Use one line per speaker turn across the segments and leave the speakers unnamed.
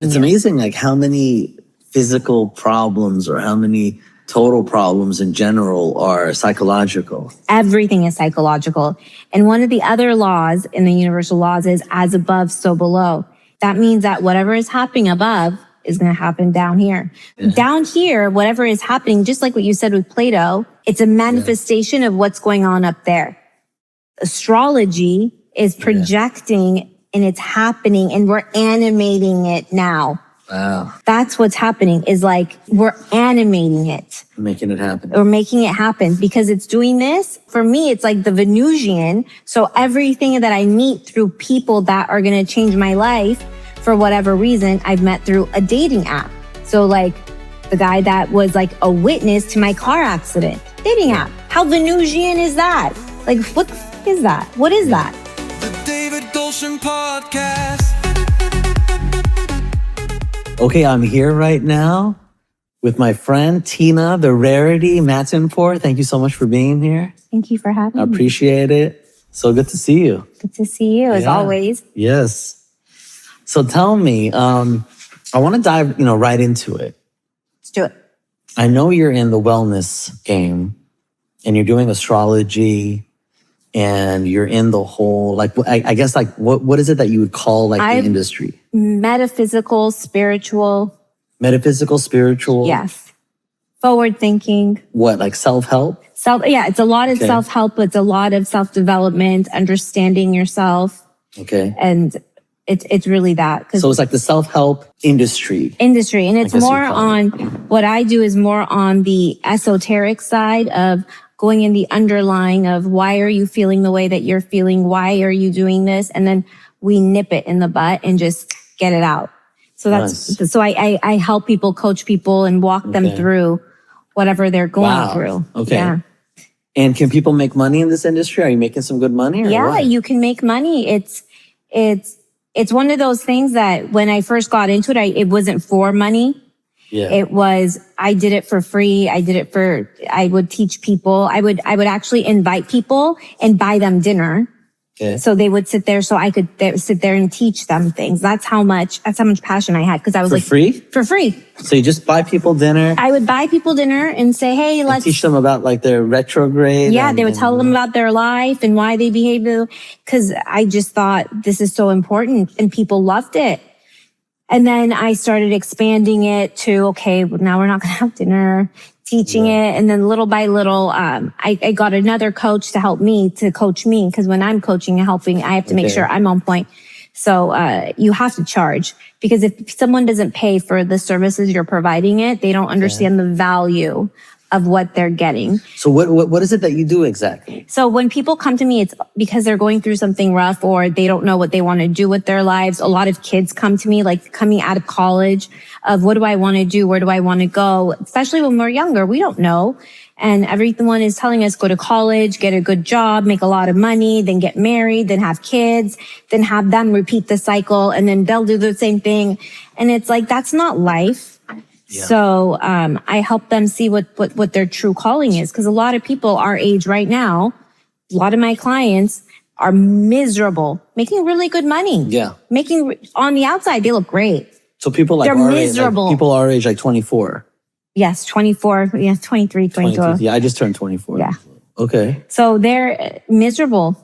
It's amazing, like how many physical problems or how many total problems in general are psychological.
Everything is psychological. And one of the other laws in the universal laws is as above, so below. That means that whatever is happening above is going to happen down here. Yeah. Down here, whatever is happening, just like what you said with Plato, it's a manifestation of what's going on up there. Astrology is projecting and it's happening and we're animating it now.
Wow.
That's what's happening is like we're animating it.
Making it happen.
We're making it happen because it's doing this. For me, it's like the Venusian. So everything that I meet through people that are going to change my life for whatever reason, I've met through a dating app. So like the guy that was like a witness to my car accident, dating app. How Venusian is that? Like, what the f- is that? What is that?
The David Golshan Podcast.
Okay, I'm here right now with my friend Tina, the Rarity, Matinpour. Thank you so much for being here.
Thank you for having me.
I appreciate it. So good to see you.
Good to see you as always.
Yes. So tell me, I want to dive, right into it.
Let's do it.
I know you're in the wellness game and you're doing astrology and you're in the whole, like, I guess, like, what is it that you would call, like, the industry?
Metaphysical, spiritual.
Metaphysical, spiritual?
Yes. Forward thinking.
What, like self-help?
It's a lot of self-help. It's a lot of self-development, understanding yourself.
Okay.
And it's really that.
So it's like the self-help industry.
And it's more on, what I do is more on the esoteric side of going in the underlying of why are you feeling the way that you're feeling? Why are you doing this? And then we nip it in the butt and just get it out. So that's, so I help people, coach people and walk them through whatever they're going through.
Okay.
Yeah.
And can people make money in this industry? Are you making some good money? Or
you can make money. It's one of those things that when I first got into it, it wasn't for money.
Yeah.
It was, I did it for free. I would teach people. I would actually invite people and buy them dinner.
Okay.
So they would sit there so I could sit there and teach them things. That's how much passion I had. Cause I was
for free?
For free.
So you just buy people dinner?
I would buy people dinner and say, hey, let's
teach them about like their retrograde.
Yeah. They would tell them about their life and why they behave. Cause I just thought this is so important and people loved it. And then I started expanding it to, okay, now we're not going to have dinner, teaching it. And then little by little, I got another coach to help me, to coach me. Because when I'm coaching and helping, I have to make sure I'm on point. So you have to charge. Because if someone doesn't pay for the services you're providing it, they don't understand the value of what they're getting.
So what is it that you do exactly?
So when people come to me, it's because they're going through something rough or they don't know what they want to do with their lives. A lot of kids come to me, like coming out of college, of what do I want to do? Where do I want to go? Especially when we're younger, we don't know. And everyone is telling us, go to college, get a good job, make a lot of money, then get married, then have kids, then have them repeat the cycle, and then they'll do the same thing. And it's like, that's not life. Yeah. So I help them see what their true calling is. Because a lot of people our age right now, a lot of my clients are miserable, making really good money.
Yeah.
Making, on the outside, they look great.
So people like
they're miserable.
Age, like people our age, like 24.
Yes, 24. Yes, 23, 22.
Yeah, I just turned 24.
Yeah.
Okay.
So they're miserable.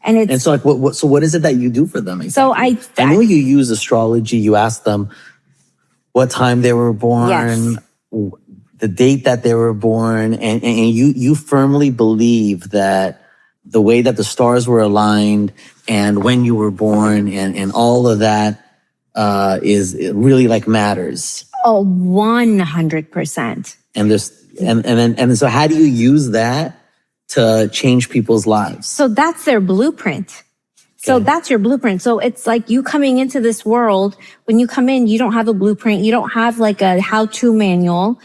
And
so like what is it that you do for them exactly?
So
I know you use astrology. You ask them what time they were born, the date that they were born, and you firmly believe that the way that the stars were aligned and when you were born and all of that is it really like matters.
Oh, 100%.
And so how do you use that to change people's lives?
So that's their blueprint. So that's your blueprint. So it's like you coming into this world, when you come in, you don't have a blueprint. You don't have like a how-to manual,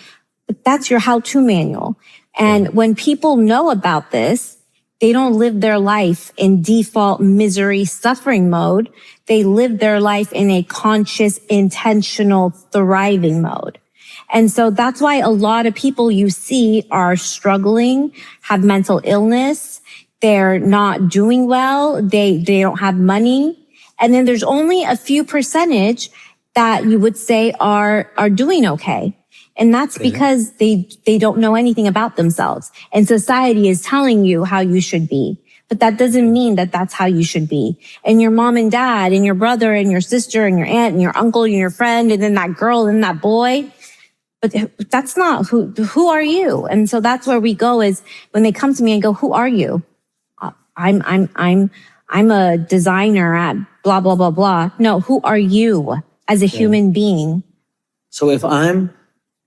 but that's your how-to manual. And when people know about this, they don't live their life in default misery, suffering mode. They live their life in a conscious, intentional, thriving mode. And so that's why a lot of people you see are struggling, have mental illness. They're not doing well. They don't have money. And then there's only a few percentage that you would say are doing okay. And that's because they don't know anything about themselves. And society is telling you how you should be. But that doesn't mean that that's how you should be. And your mom and dad and your brother and your sister and your aunt and your uncle and your friend and then that girl and that boy. But that's not who are you? And so that's where we go is when they come to me and go, who are you? I'm a designer at blah, blah, blah, blah. No, who are you as a human being?
So if I'm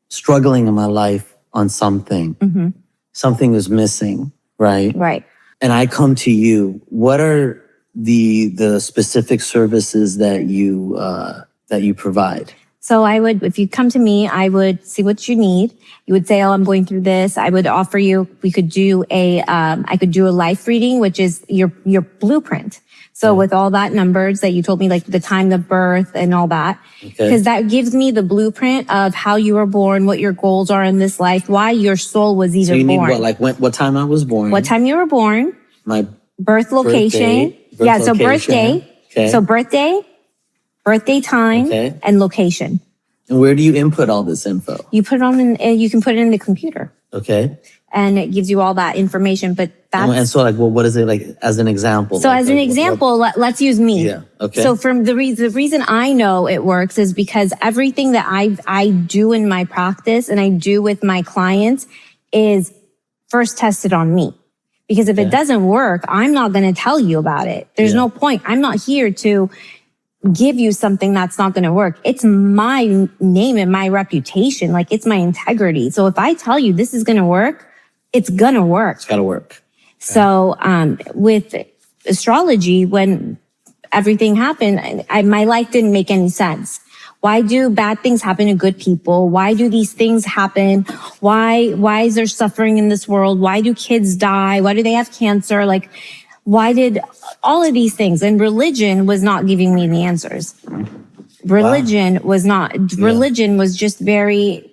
struggling in my life on something, something is missing, right?
Right.
And I come to you, what are the specific services that you provide?
So if you come to me, I would see what you need. You would say, oh, I'm going through this. I would offer you, I could do a life reading, which is your blueprint. So with all that numbers that you told me, like the time of birth and all that, because that gives me the blueprint of how you were born, what your goals are in this life, why your soul was even born.
So you need what time I was born?
What time you were born?
My
birth location. So birthday.
Okay.
So birthday time, and location.
And where do you input all this info?
You put it on, you can put it in the computer.
Okay.
And it gives you all that information, but that's...
And so what is it like as an example?
So as an example, let's use me.
Yeah, okay.
So from the reason I know it works is because everything that I do in my practice and I do with my clients is first tested on me. Because if it doesn't work, I'm not going to tell you about it. There's no point. I'm not here to give you something that's not going to work. It's my name and my reputation. Like it's my integrity. So if I tell you this is going to work, it's going to work.
It's got to work.
So, with astrology, when everything happened, my life didn't make any sense. Why do bad things happen to good people? Why do these things happen? Why is there suffering in this world? Why do kids die? Why do they have cancer? Like, why did all of these things? And religion was not giving me the answers. Religion was not. Religion was just very.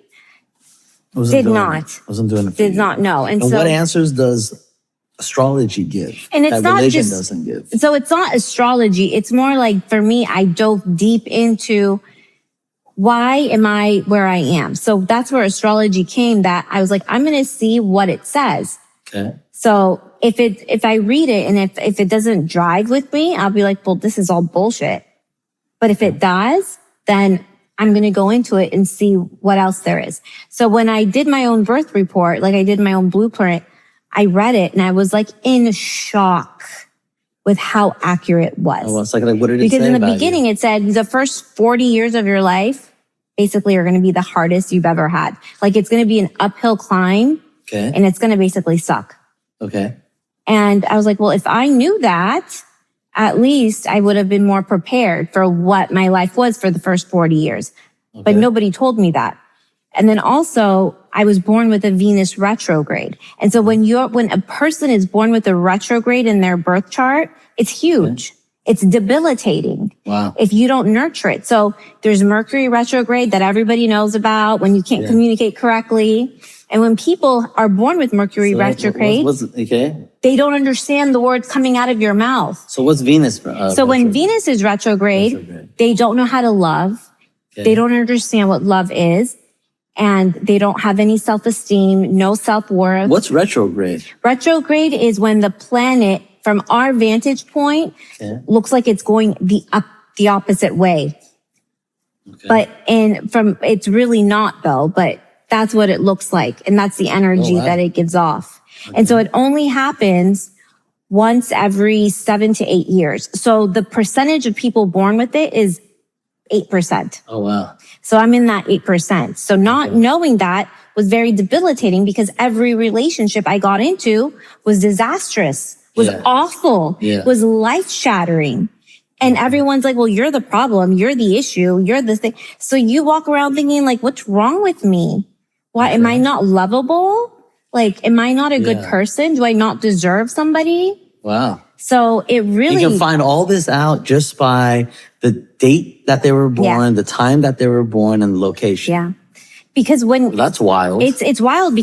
Wasn't doing it.
Did not know. And so,
what answers does astrology give?
And it's
that
not
religion
just
doesn't give.
So it's not astrology. It's more like for me, I dove deep into why am I where I am. So that's where astrology came. That I was like, I'm going to see what it says.
Okay.
So if I read it and if it doesn't drive with me, I'll be like, well, this is all bullshit. But if it does, then I'm going to go into it and see what else there is. So when I did my own birth report, like I did my own blueprint, I read it and I was like in shock with how accurate it was.
Oh, it's like what did it say?
Because in the beginning, it said the first 40 years of your life basically are going to be the hardest you've ever had. Like it's going to be an uphill climb and it's going to basically suck.
Okay.
And I was like, well, if I knew that, at least I would have been more prepared for what my life was for the first 40 years. Okay. But nobody told me that. And then also I was born with a Venus retrograde. And so when a person is born with a retrograde in their birth chart, it's huge. Okay. It's debilitating.
Wow.
If you don't nurture it. So there's Mercury retrograde that everybody knows about when you can't communicate correctly. And when people are born with Mercury retrograde, they don't understand the words coming out of your mouth.
So what's Venus?
So when Venus is retrograde, they don't know how to love. Okay. They don't understand what love is. And they don't have any self-esteem, no self-worth.
What's retrograde?
Retrograde is when the planet, from our vantage point, looks like it's going the opposite way. Okay. But it's really not though, but that's what it looks like. And that's the energy that it gives off. Okay. And so it only happens once every 7 to 8 years. So the percentage of people born with it is 8%.
Oh, wow.
So I'm in that 8%. So not knowing that was very debilitating because every relationship I got into was disastrous, was awful, was life shattering. And everyone's like, well, you're the problem. You're the issue. You're the thing. So you walk around thinking like, what's wrong with me? Why am I not lovable? Like, am I not a good person? Do I not deserve somebody?
Wow.
So it really...
You can find all this out just by the date that they were born, the time that they were born, and the location.
Yeah. Because
that's wild.
It's wild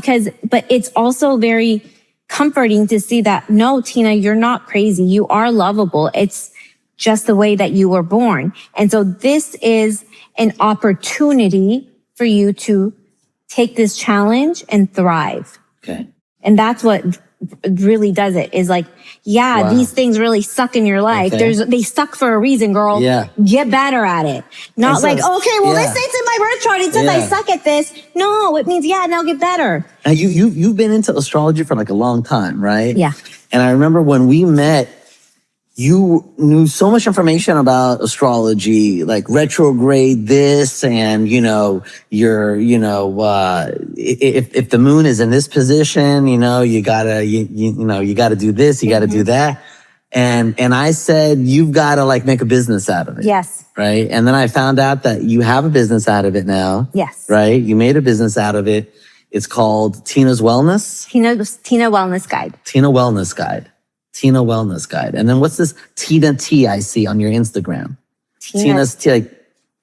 but it's also very comforting to see that, no, Tina, you're not crazy. You are lovable. It's just the way that you were born. And so this is an opportunity for you to take this challenge and thrive.
Okay.
And that's what really does it, is like,
Wow.
these things really suck in your life.
Okay.
They suck for a reason, girl.
Yeah.
Get better at it. Not
so-
like, okay, well,
yeah.
this it's in my birth chart. It says I
Yeah.
suck at this. No, it means, now get better.
Now you've been into astrology for like a long time, right?
Yeah.
And I remember when we met, you knew so much information about astrology, like retrograde this, and if the moon is in this position, you gotta do this, you gotta do that. And I said, you've gotta like make a business out of it.
Yes.
Right. And then I found out that you have a business out of it now.
Yes.
Right. You made a business out of it. It's called Tina's Wellness.
Tina Wellness Guide.
Tina Wellness Guide. Tina Wellness Guide. And then what's this Tina T I see on your Instagram? Tina's tea, like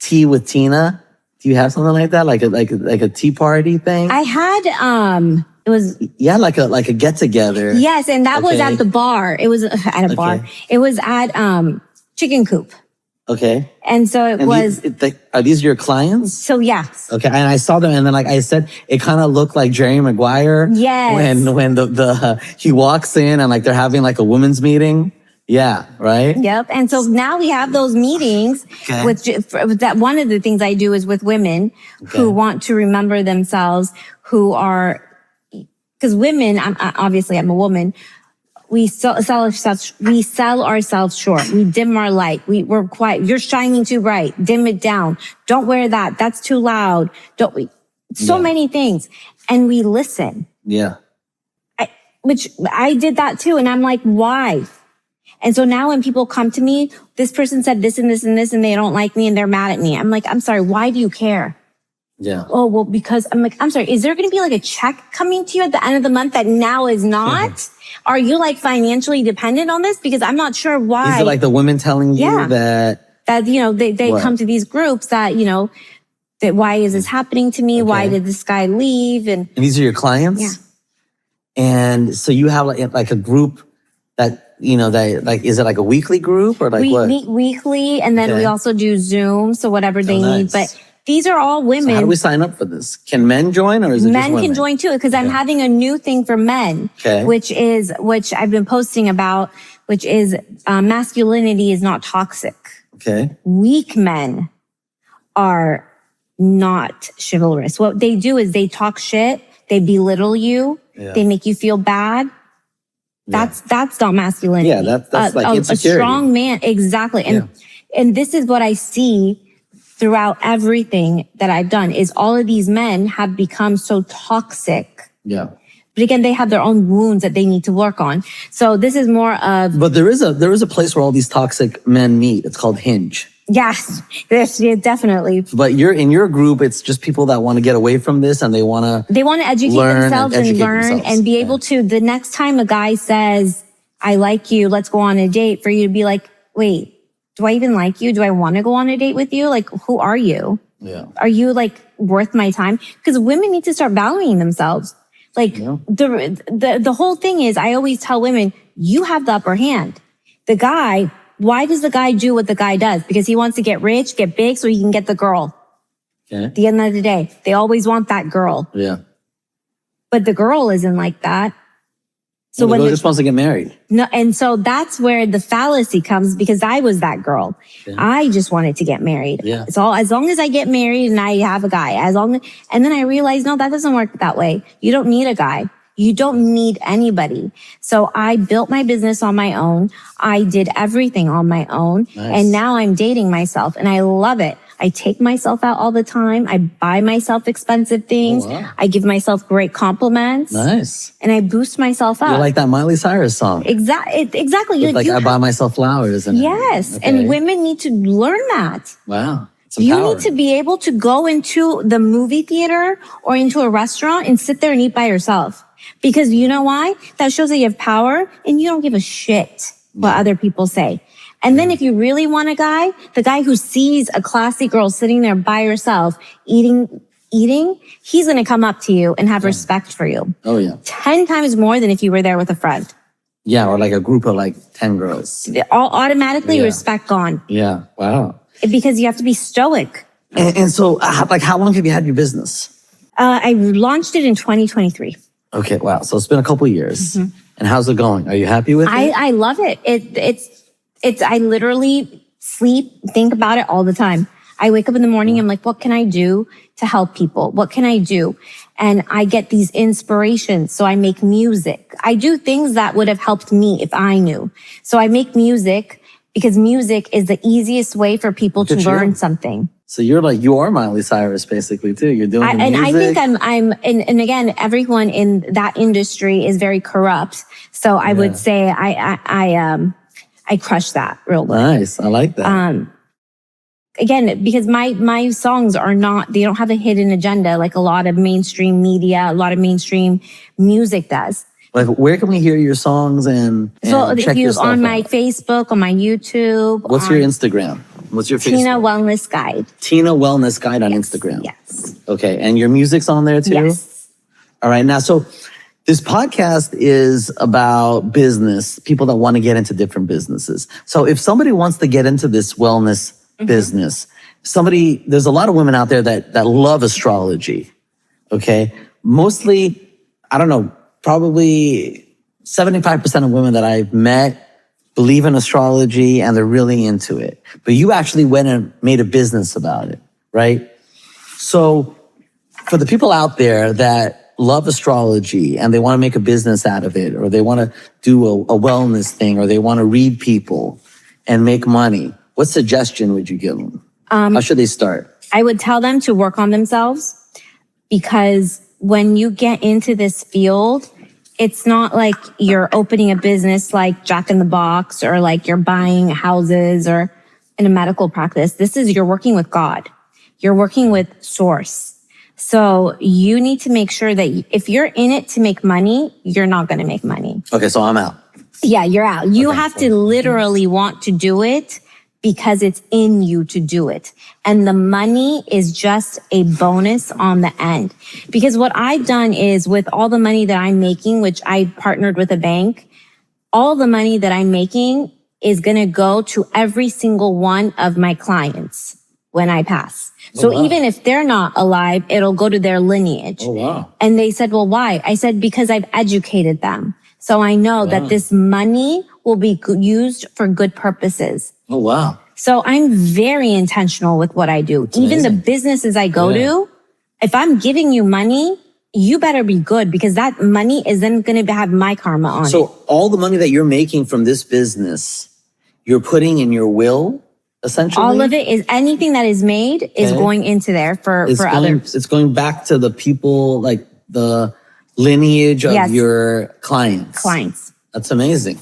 tea with Tina. Do you have something like that? Like a tea party thing?
I had, it was,
like a get together.
yes. And that was at the bar. It was at a bar. It was at, Chicken Coop.
Okay.
And so it was,
are these your clients?
so yes.
Okay, and I saw them, and then like I said, it kind of looked like Jerry Maguire.
Yes.
When he walks in and like they're having like a women's meeting. Yeah, right.
Yep. And so now we have those meetings with that. One of the things I do is with women who want to remember themselves, who are, because women, I'm a woman. We sell ourselves short. We dim our light. We're quiet. You're shining too bright. Dim it down. Don't wear that. That's too loud. So many things. And we listen.
Yeah.
Which I did that too. And I'm like, why? And so now when people come to me, this person said this and this and this, and they don't like me and they're mad at me. I'm like, I'm sorry. Why do you care?
Yeah.
Oh, well, because I'm like, I'm sorry. Is there going to be like a check coming to you at the end of the month that now is not? Are you like financially dependent on this? Because I'm not sure why.
Is it like the women telling you that
they come to these groups that, that why is this happening to me? Why did this guy leave? And
these are your clients?
Yeah.
And so you have like a group that, that like, is it like a weekly group or like
we
what?
meet weekly, and then we also do Zoom. So whatever they need, but these are all women.
So how do we sign up for this? Can men join, or is it just women?
Men can join too, because I'm having a new thing for men, which I've been posting about, which is masculinity is not toxic.
Okay.
Weak men are not chivalrous. What they do is they talk shit, they belittle you, they make you feel bad. That's not masculinity.
Yeah, that's like insecurity.
A strong man, exactly. And this is what I see throughout everything that I've done, is all of these men have become so toxic.
Yeah.
But again, they have their own wounds that they need to work on. So this is more of.
But there is a place where all these toxic men meet. It's called Hinge.
Yes, definitely.
But in your group, it's just people that want to get away from this, and they want to
educate themselves and learn and be able to. The next time a guy says, "I like you, let's go on a date," for you to be like, "Wait, do I even like you? Do I want to go on a date with you? Like, who are you?
Yeah.
Are you like worth my time?" Because women need to start valuing themselves. Like the whole thing is, I always tell women, you have the upper hand. The guy. Why does the guy do what the guy does? Because he wants to get rich, get big, so he can get the girl.
Okay.
At the end of the day, they always want that girl.
Yeah.
But the girl isn't like that. So
the girl just wants to get married.
No, and so that's where the fallacy comes, because I was that girl. Yeah. I just wanted to get married.
Yeah.
So as long as I get married and I have a guy, and then I realized, no, that doesn't work that way. You don't need a guy. You don't need anybody. So I built my business on my own. I did everything on my own. Nice. And now I'm dating myself, and I love it. I take myself out all the time. I buy myself expensive things. Oh, wow. I give myself great compliments.
Nice.
And I boost myself up.
You're like that Miley Cyrus song.
Exactly.
Like I buy myself flowers.
Yes. Okay. And women need to learn that.
Wow.
You need to be able to go into the movie theater or into a restaurant and sit there and eat by yourself. Because you know why? That shows that you have power and you don't give a shit what other people say. And then if you really want a guy, the guy who sees a classy girl sitting there by herself eating, he's going to come up to you and have respect for you.
Oh, yeah.
10 times more than if you were there with a friend.
Yeah, or like a group of like 10 girls.
All automatically respect gone.
Yeah, wow.
Because you have to be stoic.
And so, like, how long have you had your business?
I launched it in 2023.
Okay, wow. So it's been a couple of years. And how's it going? Are you happy with it?
I love it. It's I literally sleep, think about it all the time. I wake up in the morning, I'm like, what can I do to help people? What can I do? And I get these inspirations. So I make music. I do things that would have helped me if I knew. So I make music because music is the easiest way for people to learn something.
So you are Miley Cyrus basically too. You're doing the
and
music.
I think and again, everyone in that industry is very corrupt. So I would say I crush that real good.
Nice. I like that.
Again, because my songs they don't have a hidden agenda like a lot of mainstream media, a lot of mainstream music does.
Like, where can we hear your songs and
so
check your stuff
on my
out?
Facebook, on my YouTube.
What's your Instagram? What's your Facebook?
Tina Wellness Guide.
Tina Wellness Guide on Instagram.
Yes.
Okay. And your music's on there too?
Yes.
All right. Now, so this podcast is about business, people that want to get into different businesses. So if somebody wants to get into this wellness business, there's a lot of women out there that love astrology. Okay. Mostly, I don't know, probably 75% of women that I've met believe in astrology and they're really into it. But you actually went and made a business about it, right? So for the people out there that love astrology and they want to make a business out of it, or they want to do a wellness thing, or they want to read people and make money, what suggestion would you give them? How should they start?
I would tell them to work on themselves, because when you get into this field, it's not like you're opening a business like Jack in the Box, or like you're buying houses or in a medical practice. You're working with God. You're working with source. So you need to make sure that if you're in it to make money, you're not going to make money.
Okay, so I'm out.
Yeah, you're out. You have to literally want to do it because it's in you to do it. And the money is just a bonus on the end. Because what I've done is, with all the money that I'm making, which I partnered with a bank, all the money that I'm making is going to go to every single one of my clients when I pass. So even if they're not alive, it'll go to their lineage.
Oh, wow.
And they said, well, why? I said, because I've educated them. So I know that this money will be used for good purposes.
Oh, wow.
So I'm very intentional with what I do.
That's
even
amazing.
the businesses I go to, if I'm giving you money, you better be good, because that money is then going to have my karma on it.
So all the money that you're making from this business, you're putting in your will, essentially?
All of it is, anything that is made is going into there for others.
It's going back to the people, like the lineage of your clients. That's amazing.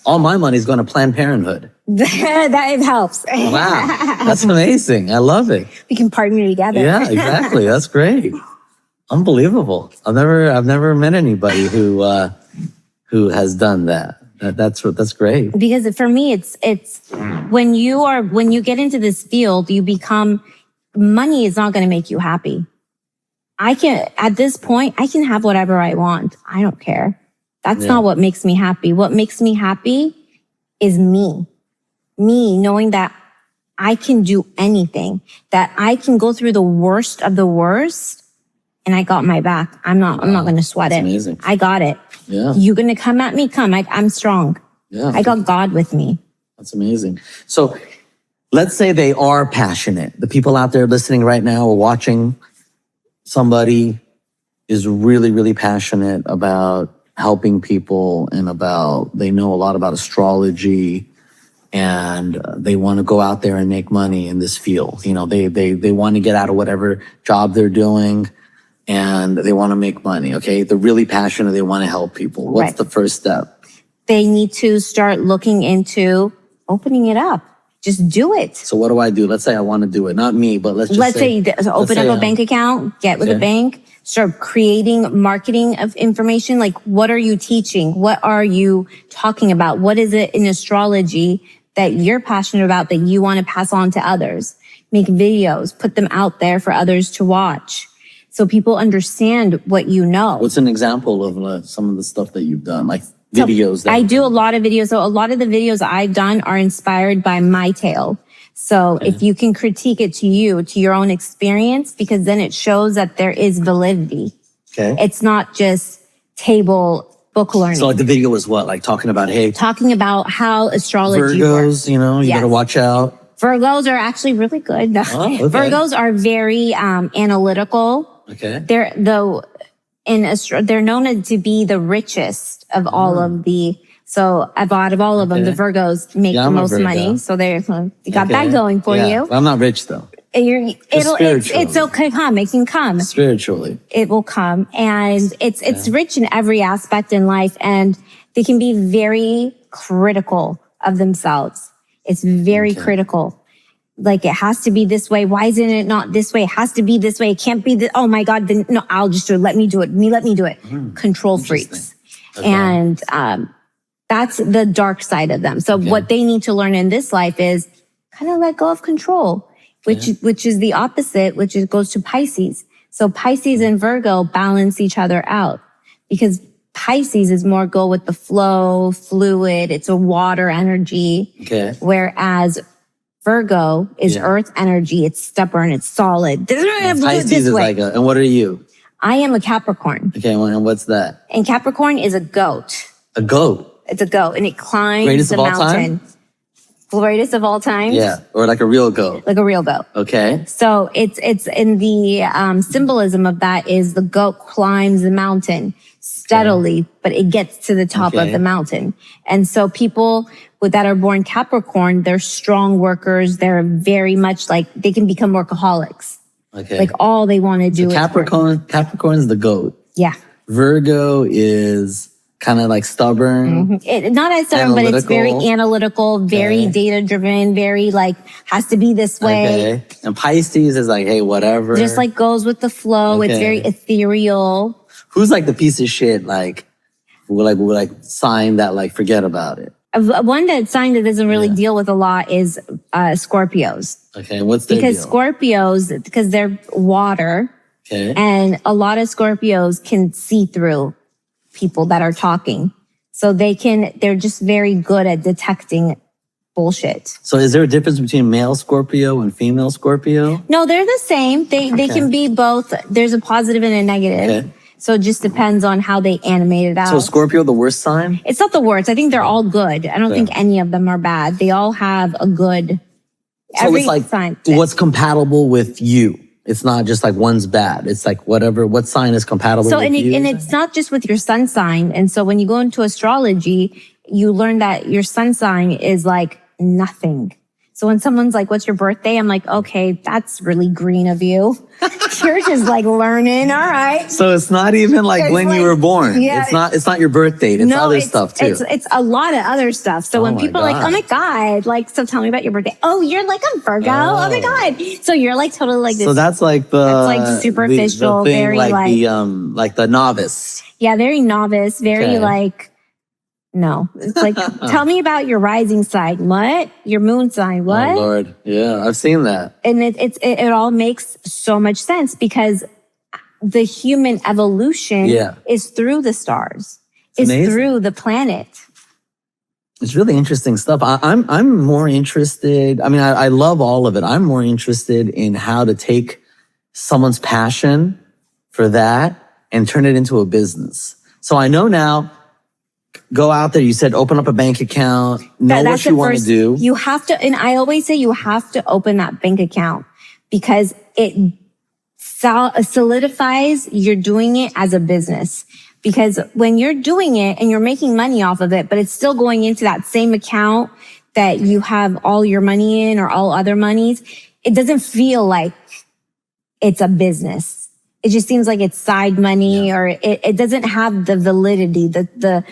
All my money is going to Planned Parenthood.
That it helps.
Wow. That's amazing. I love it.
We can partner together.
Yeah, exactly. That's great. Unbelievable. I've never met anybody who has done that. That's great.
Because for me, it's when you get into this field, money is not going to make you happy. At this point, I can have whatever I want. I don't care. That's not what makes me happy. What makes me happy is me knowing that I can do anything, that I can go through the worst of the worst, and I got my back. I'm not going to sweat it.
Amazing.
I got it.
Yeah.
You're going to come at me? Come. I'm strong.
Yeah.
I got God with me.
That's amazing. So let's say they are passionate. The people out there listening right now or watching, somebody is really, really passionate about helping people and they know a lot about astrology, and they want to go out there and make money in this field. You know, they want to get out of whatever job they're doing and they want to make money. Okay. They're really passionate. They want to help people. What's the first step?
They need to start looking into opening it up. Just do it.
So what do I do? Let's say I want to do it. Not me, but let's say
open up a bank account, get with a bank, start creating marketing of information. Like, what are you teaching? What are you talking about? What is it in astrology that you're passionate about that you want to pass on to others? Make videos, put them out there for others to watch, so people understand what you know.
What's an example of some of the stuff that you've done? Like videos?
I do a lot of videos. So a lot of the videos I've done are inspired by my tale. So if you can critique it to you, to your own experience, because then it shows that there is validity.
Okay.
It's not just book learning.
So like the video was what? Like talking about, hey,
talking about how astrology works.
Virgos, you better watch out.
Virgos are actually really good.
Oh, okay.
Virgos are very analytical.
Okay.
They're known to be the richest of all of the. So out of all of them, the Virgos make the most money. So you got that going for you.
Well, I'm not rich though.
It's okay. It can come
spiritually.
It will come, and it's rich in every aspect in life, and they can be very critical of themselves. It's very critical. Like, it has to be this way. Why isn't it not this way? It has to be this way. It can't be this. Oh my God. Then no, I'll just do it. Let me do it. Let me do it. Control freaks. Okay. And, that's the dark side of them. So what they need to learn in this life is kind of let go of control, which is the opposite, goes to Pisces. So Pisces and Virgo balance each other out, because Pisces is more go with the flow, fluid. It's a water energy. Okay. Whereas Virgo is earth energy. It's stubborn. It's solid.
Pisces is like and what are you?
I am a Capricorn.
Okay. And what's that?
And Capricorn is a goat.
A goat?
It's a goat, and it climbs the mountain. Greatest of all time?
Yeah, or like a real goat.
Like a real goat.
Okay.
So it's in the symbolism of that is the goat climbs the mountain steadily, but it gets to the top of the mountain. And so people that are born Capricorn, they're strong workers. They're very much like, they can become workaholics. Okay. Like all they want to do is
Capricorn's the goat.
Yeah.
Virgo is kind of like stubborn.
Not as stubborn, but it's very analytical, very data driven, very like has to be this way.
Okay. And Pisces is like, hey, whatever.
Just like goes with the flow. It's very ethereal.
Who's like the piece of shit like sign that like forget about it?
One sign that doesn't really deal with a lot is Scorpios.
Okay, what's their
deal? Scorpios, because they're water. Okay. And a lot of Scorpios can see through people that are talking. So they're just very good at detecting bullshit.
So is there a difference between male Scorpio and female Scorpio?
No, they're the same. They can be both. There's a positive and a negative. Okay. So it just depends on how they animate it out.
So Scorpio, the worst sign?
It's not the worst. I think they're all good. I don't think any of them are bad. They all have a good, every sign.
What's compatible with you? It's not just like one's bad. It's like what sign is compatible with you?
And it's not just with your sun sign. And so when you go into astrology, you learn that your sun sign is like nothing. So when someone's like, what's your birthday? I'm like, okay, that's really green of you. You're just like learning. All right.
So it's not even like when you were born. Yeah, it's not your birth date. It's other stuff too.
It's a lot of other stuff. So when people are like, oh my God, like, so tell me about your birthday. Oh, you're like a Virgo. Oh my God. So you're like totally like this.
So that's like
that's like superficial,
the thing,
very
like the novice.
Yeah, very novice, very like, no, it's like, tell me about your rising sign. What? Your moon sign. What?
Oh Lord. Yeah, I've seen that.
And it all makes so much sense because the human evolution is through the stars. It's through the planet.
It's really interesting stuff. I'm more interested. I mean, I love all of it. I'm more interested in how to take someone's passion for that and turn it into a business. So I know now, go out there. You said open up a bank account, know what you want to do.
You have to, and I always say you have to open that bank account because it solidifies you're doing it as a business. Because when you're doing it and you're making money off of it, but it's still going into that same account that you have all your money in or all other monies, it doesn't feel like it's a business. It just seems like it's side money or it doesn't have the validity, the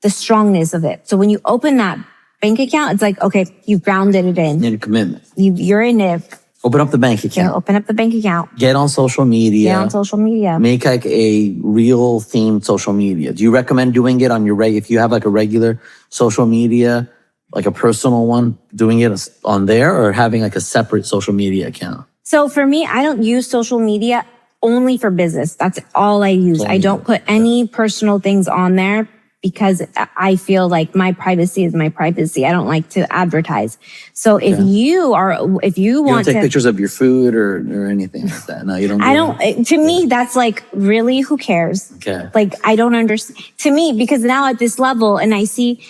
strongness of it. So when you open that bank account, it's like, okay, you've grounded it in.
And a commitment.
You're in it.
Open up the bank account.
Yeah, open up the bank account.
Get on social media.
Get on social media.
Make like a real themed social media. Do you recommend doing it on your if you have like a regular social media, like a personal one, doing it on there or having like a separate social media account?
So for me, I don't use social media only for business. That's all I use. I don't put any personal things on there because I feel like my privacy is my privacy. I don't like to advertise. So if you want
don't take pictures of your food or anything like that. No, you don't.
To me, that's like, really, who cares?
Okay.
Like, I don't understand. To me, because now at this level, and I see,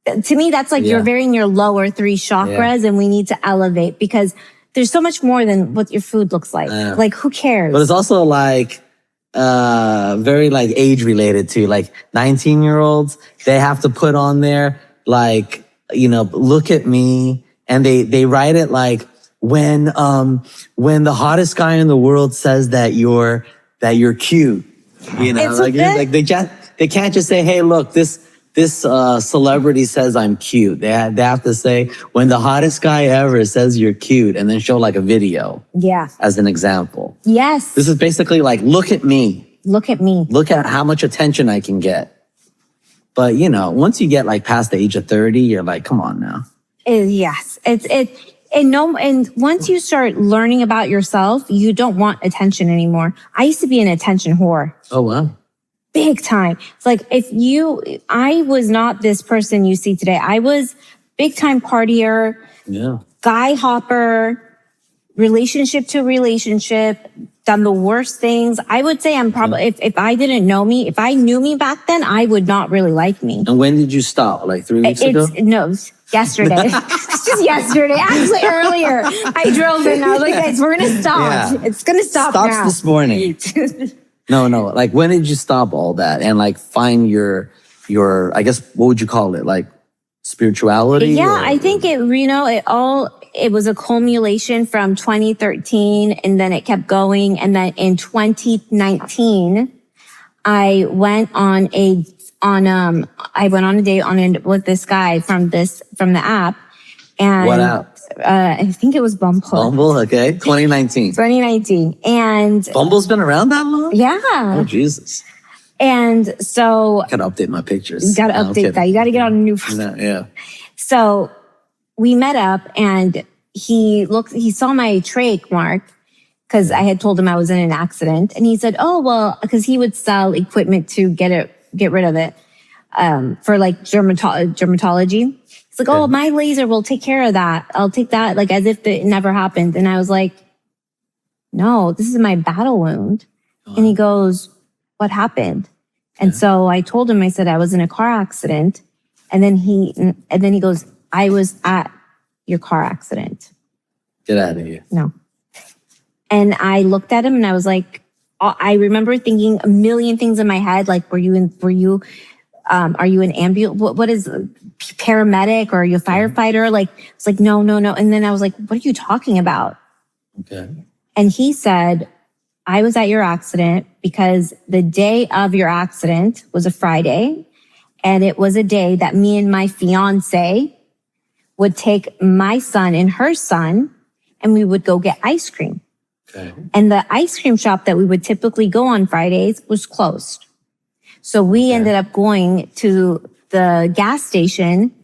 to me, that's like you're very in your lower 3 chakras, and we need to elevate, because there's so much more than what your food looks like. Like, who cares?
But it's also like very like age related too. Like 19-year-olds, they have to put on there like, look at me, and they write it like when the hottest guy in the world says that you're cute. Like they can't just say, hey, look, this celebrity says I'm cute. They have to say, when the hottest guy ever says you're cute, and then show like a video.
Yeah.
As an example.
Yes.
This is basically like, look at me.
Look at me.
Look at how much attention I can get. But once you get like past the age of 30, you're like, come on now.
Yes. And once you start learning about yourself, you don't want attention anymore. I used to be an attention whore.
Oh, wow.
Big time. It's like, I was not this person you see today. I was big time partier, guy hopper, relationship to relationship, done the worst things. I would say I'm probably, if I didn't know me, if I knew me back then, I would not really like me.
And when did you stop? Like 3 weeks ago?
No, yesterday. It's just yesterday. Actually, earlier. I drove in and I was like, guys, we're going to stop.
Yeah.
It's going to stop
Stops
now.
this morning. No. Like, when did you stop all that and like find your, I guess, what would you call it? Like spirituality?
Yeah, I think it was a culmination from 2013, and then it kept going. And then in 2019, I went on a date with this guy from the app. And
what app?
I think it was Bumble.
Bumble, okay. 2019.
And
Bumble's been around that long?
Yeah.
Oh, Jesus.
And so
I gotta update my pictures.
You gotta update that. You gotta get on a new phone.
Yeah.
So we met up, and he saw my trach mark, because I had told him I was in an accident, and he said, oh, well, because he would sell equipment to get rid of it, for like dermatology. He's like, oh, my laser will take care of that. I'll take that, like, as if it never happened. And I was like, no, this is my battle wound. And he goes, what happened? And so I told him, I said, I was in a car accident. And then he goes, I was at your car accident.
Get out of here.
No. And I looked at him and I was like, I remember thinking a million things in my head. Like, are you an ambulance? What is paramedic, or are you a firefighter? Like, it's like, no. And then I was like, what are you talking about?
Okay.
And he said, I was at your accident because the day of your accident was a Friday. And it was a day that me and my fiance would take my son and her son, and we would go get ice cream.
Okay.
And the ice cream shop that we would typically go on Fridays was closed. So we ended up going to the gas station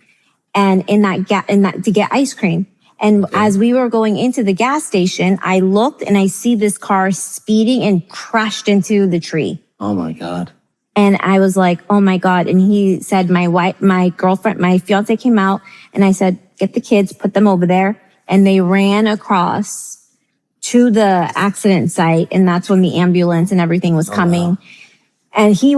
and to get ice cream. And as we were going into the gas station, I looked and I see this car speeding and crashed into the tree.
Oh my God.
And I was like, oh my God. And he said, my girlfriend, my fiance came out, and I said, get the kids, put them over there. And they ran across to the accident site. And that's when the ambulance and everything was coming. Wow. And he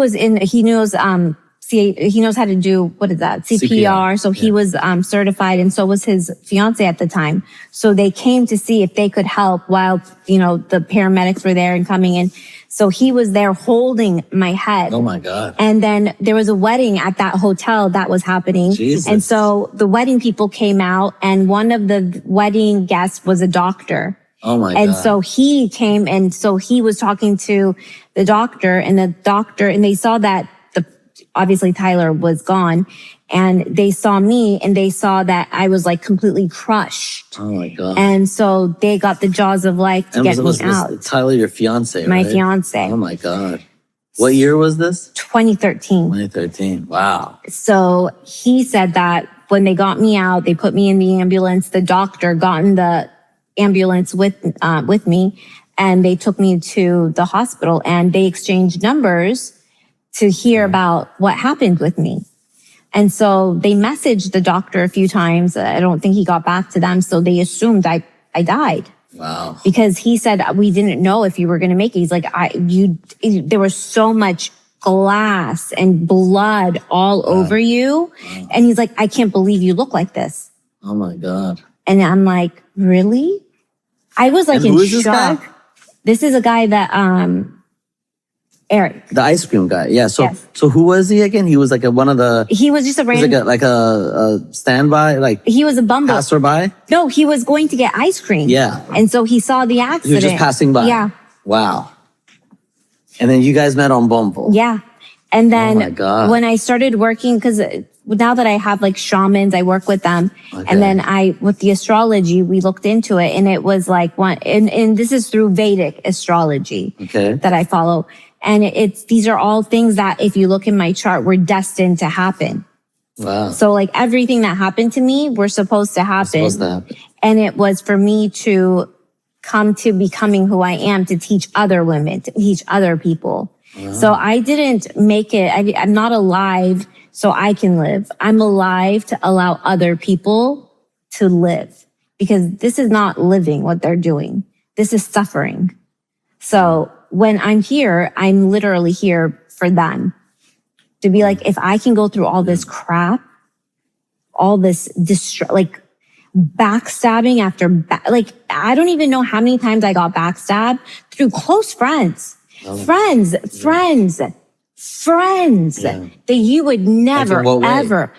knows how to do, what is that? CPR. So he was certified, and so was his fiance at the time. So they came to see if they could help while, the paramedics were there and coming in. So he was there holding my head.
Oh my God.
And then there was a wedding at that hotel that was happening.
Jesus.
And so the wedding people came out, and one of the wedding guests was a doctor.
Oh my God.
And so he came, and so he was talking to the doctor, and they saw that obviously Tyler was gone, and they saw me, and they saw that I was like completely crushed.
Oh my God.
And so they got the jaws of life to get me out.
Was Tyler your fiance, right?
My fiance.
Oh my God. What year was this?
2013.
2013. Wow.
So he said that when they got me out, they put me in the ambulance. The doctor got in the ambulance with me, and they took me to the hospital, and they exchanged numbers to hear about what happened with me. And so they messaged the doctor a few times. I don't think he got back to them. So they assumed I died.
Wow.
Because he said, we didn't know if you were going to make it. He's like, there was so much glass and blood all over you. Wow. And he's like, I can't believe you look like this.
Oh my God.
And I'm like, really? I was like in shock. This is a guy that, Eric.
The ice cream guy. Yeah. So,
yes.
So who was he again? He was like one of the...
He was just a random...
like a standby, like...
He was a bumble.
Passerby?
No, he was going to get ice cream.
Yeah.
And so he saw the accident.
He was just passing by.
Yeah.
Wow. And then you guys met on Bumble.
Yeah. And then
oh my God.
When I started working, because now that I have like shamans, I work with them. Okay. And then with the astrology, we looked into it, and it was like and this is through Vedic astrology that I follow. And these are all things that if you look in my chart, were destined to happen.
Wow.
So like everything that happened to me were supposed to happen. And it was for me to come to becoming who I am, to teach other women, to teach other people. Wow. So I didn't make it. I'm not alive so I can live. I'm alive to allow other people to live, because this is not living what they're doing. This is suffering. So when I'm here, I'm literally here for them. To be like, if I can go through all this crap, all this like backstabbing after like, I don't even know how many times I got backstabbed through close friends, friends that you would never, ever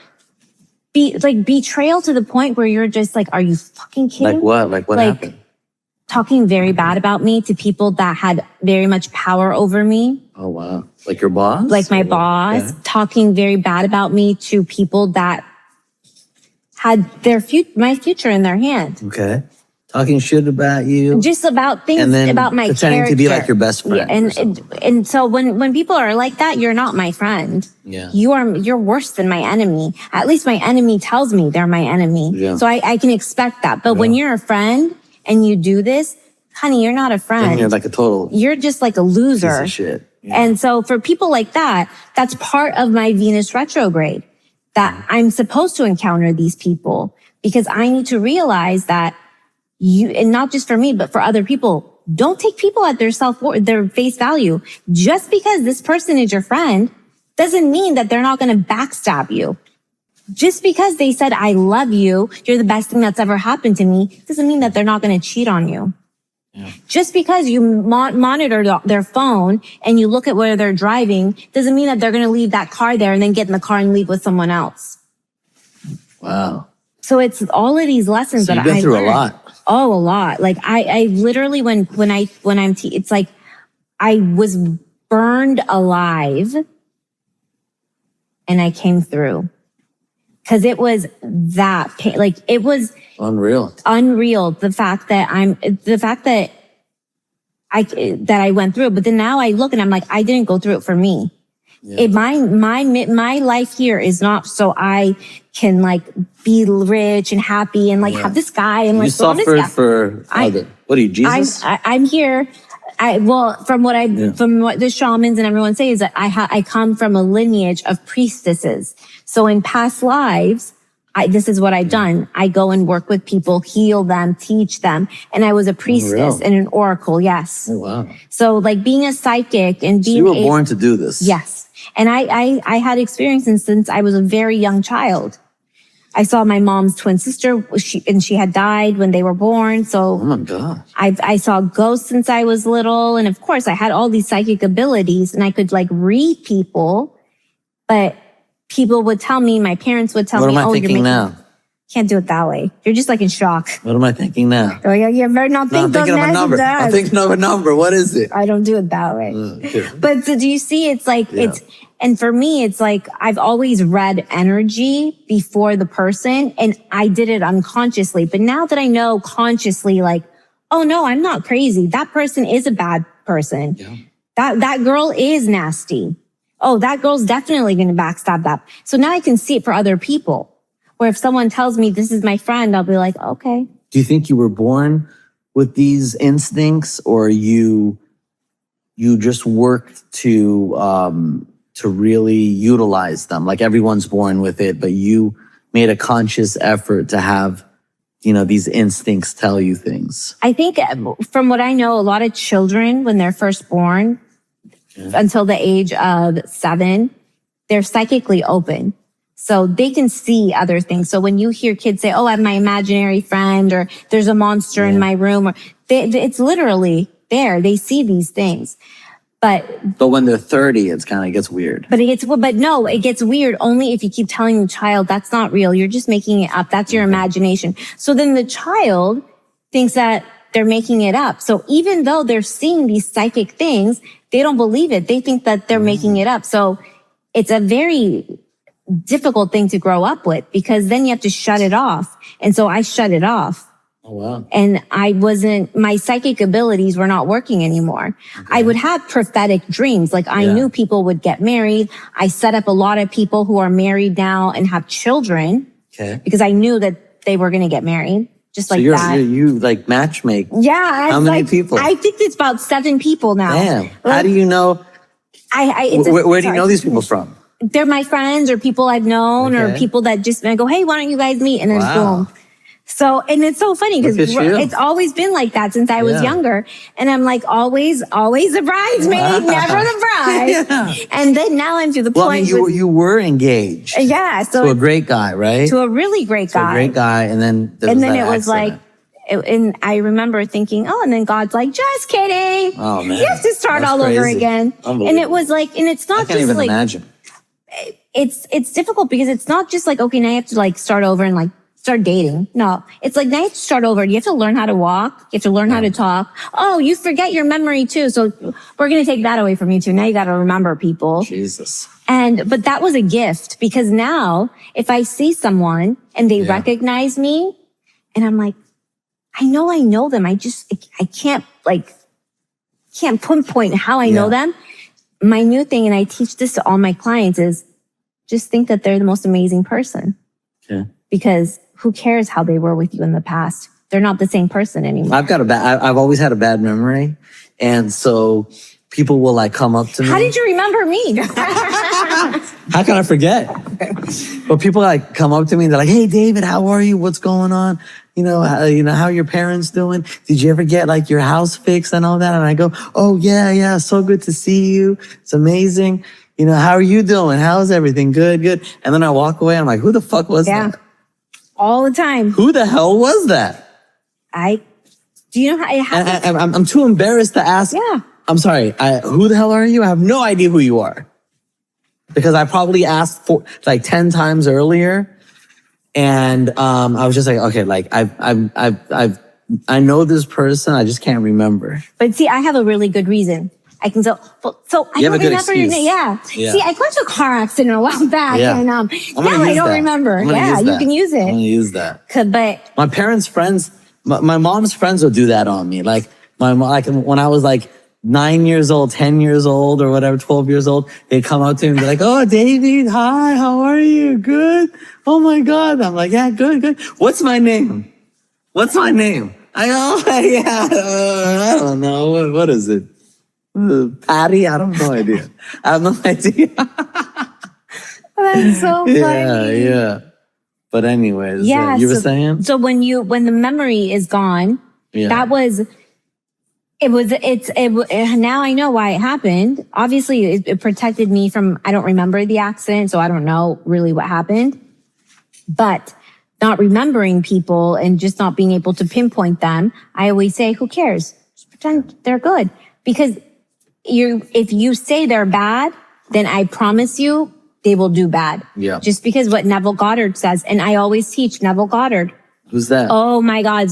be like betrayal to the point where you're just like, are you fucking kidding?
Like what? Like what happened?
Talking very bad about me to people that had very much power over me.
Oh, wow. Like your boss?
Like my boss. Yeah. Talking very bad about me to people that had my future in their hand.
Okay. Talking shit about you.
Just about things,
and then
about my
pretending
character.
to be like your best friend.
Yeah, and so when people are like that, you're not my friend.
Yeah.
You're worse than my enemy. At least my enemy tells me they're my enemy. Yeah. So I can expect that. But when you're a friend and you do this, honey, you're not a friend.
And you're like a total...
You're just like a loser.
Piece of shit. Yeah.
And so for people like that, that's part of my Venus retrograde, that I'm supposed to encounter these people, because I need to realize that and not just for me, but for other people, don't take people at their face value. Just because this person is your friend doesn't mean that they're not going to backstab you. Just because they said, I love you, you're the best thing that's ever happened to me, doesn't mean that they're not going to cheat on you. Yeah. Just because you monitor their phone and you look at where they're driving doesn't mean that they're going to leave that car there and then get in the car and leave with someone else.
Wow.
So it's all of these lessons that I've
been through a lot.
Oh, a lot. Like I literally, it's like I was burned alive and I came through. Cause it was that pain. Like it was unreal. The fact that I went through it. But then now I look and I'm like, I didn't go through it for me. Yeah. My life here is not so I can like be rich and happy and like have this guy and like
you suffered for what are you, Jesus?
I'm here. From what the shamans and everyone say is that I come from a lineage of priestesses. So in past lives, this is what I've done. I go and work with people, heal them, teach them. And I was a priestess and an oracle. Yes.
Oh, wow.
So like being a psychic and being
you were born to do this.
Yes. And I had experiences since I was a very young child. I saw my mom's twin sister, she had died when they were born. So
oh my God.
I saw ghosts since I was little. And of course I had all these psychic abilities and I could like read people, but people would tell me, my parents would tell me,
what am I thinking now?
Can't do it that way. You're just like in shock.
What am I thinking now?
Oh, yeah, you better not think
I'm thinking of a number. I'm thinking of a number. What is it?
I don't do it that way. Okay. But so do you see, it's like, and for me, it's like, I've always read energy before the person and I did it unconsciously. But now that I know consciously, like, oh no, I'm not crazy. That person is a bad person. Yeah. That girl is nasty. Oh, that girl's definitely going to backstab that. So now I can see it for other people. Where if someone tells me this is my friend, I'll be like, okay.
Do you think you were born with these instincts, or you just worked to to really utilize them. Like everyone's born with it, but you made a conscious effort to have, these instincts tell you things.
I think from what I know, a lot of children, when they're first born, until the age of 7, they're psychically open. So they can see other things. So when you hear kids say, oh, I have my imaginary friend, or there's a monster in my room, or it's literally there. They see these things. But
when they're 30, it gets weird.
But it gets weird only if you keep telling the child that's not real. You're just making it up. That's your imagination. So then the child thinks that they're making it up. So even though they're seeing these psychic things, they don't believe it. They think that they're making it up. So it's a very difficult thing to grow up with, because then you have to shut it off. And so I shut it off.
Oh, wow.
And my psychic abilities were not working anymore. Okay. I would have prophetic dreams. Like I knew people would get married. I set up a lot of people who are married now and have children.
Okay.
Because I knew that they were going to get married. Just like that.
You like matchmake.
Yeah.
How many people?
I think it's about 7 people now.
Damn. How do you know? Where do you know these people from?
They're my friends or people I've known or people that just go, hey, why don't you guys meet? And then boom. So, and it's so funny because it's always been like that since I was younger. And I'm like, always a bridesmaid, never the bride. And then now I'm to the point.
You were engaged.
Yeah. So
to a great guy, right?
To a really great guy.
To a great guy. And then
it was like, and I remember thinking, and then God's like, just kidding.
Oh man.
You have to start all over again. And it was like, and it's not
I can't
just
even imagine.
It's difficult because it's not just like, okay, now you have to start over and start dating. No, it's like now you have to start over. You have to learn how to walk. You have to learn how to talk. Oh, you forget your memory too. So we're going to take that away from you too. Now you got to remember people.
Jesus.
But that was a gift, because now if I see someone and they recognize me and I'm like, I know them. I can't pinpoint how I know them. My new thing, and I teach this to all my clients, is just think that they're the most amazing person.
Yeah.
Because who cares how they were with you in the past? They're not the same person anymore.
I've always had a bad memory. And so people will come up to me.
How did you remember me?
How can I forget? But people come up to me and they're like, hey, David, how are you? What's going on? How are your parents doing? Did you ever get your house fixed and all that? And I go, oh yeah. So good to see you. It's amazing. How are you doing? How's everything? Good. And then I walk away. I'm like, who the fuck was that?
All the time.
Who the hell was that?
Do you know how it happens?
I'm too embarrassed to ask.
Yeah.
I'm sorry. Who the hell are you? I have no idea who you are. Because I probably asked for 10 times earlier. And, I was just like, okay, I know this person. I just can't remember.
But see, I have a really good reason. I can I don't remember your name. Yeah. See, I got into a car accident a while back, and now I don't remember. Yeah, you can use it.
I'm gonna use that.
But
my parents' friends, my mom's friends will do that on me. When I was 9 years old, 10 years old, or whatever, 12 years old, they'd come up to me and be like, "Oh, David, hi, how are you? Good. Oh my God." I'm like, "Yeah, good. What's my name? I go, I don't know. What is it? Patty? I have no idea.
That's so funny.
Yeah. But anyways, you were saying?
So when the memory is gone, now I know why it happened. Obviously, it protected me from, I don't remember the accident, so I don't know really what happened. But not remembering people and just not being able to pinpoint them, I always say, who cares? Just pretend they're good. Because if you say they're bad, then I promise you they will do bad.
Yeah.
Just because what Neville Goddard says, and I always teach Neville Goddard.
Who's that?
Oh my God.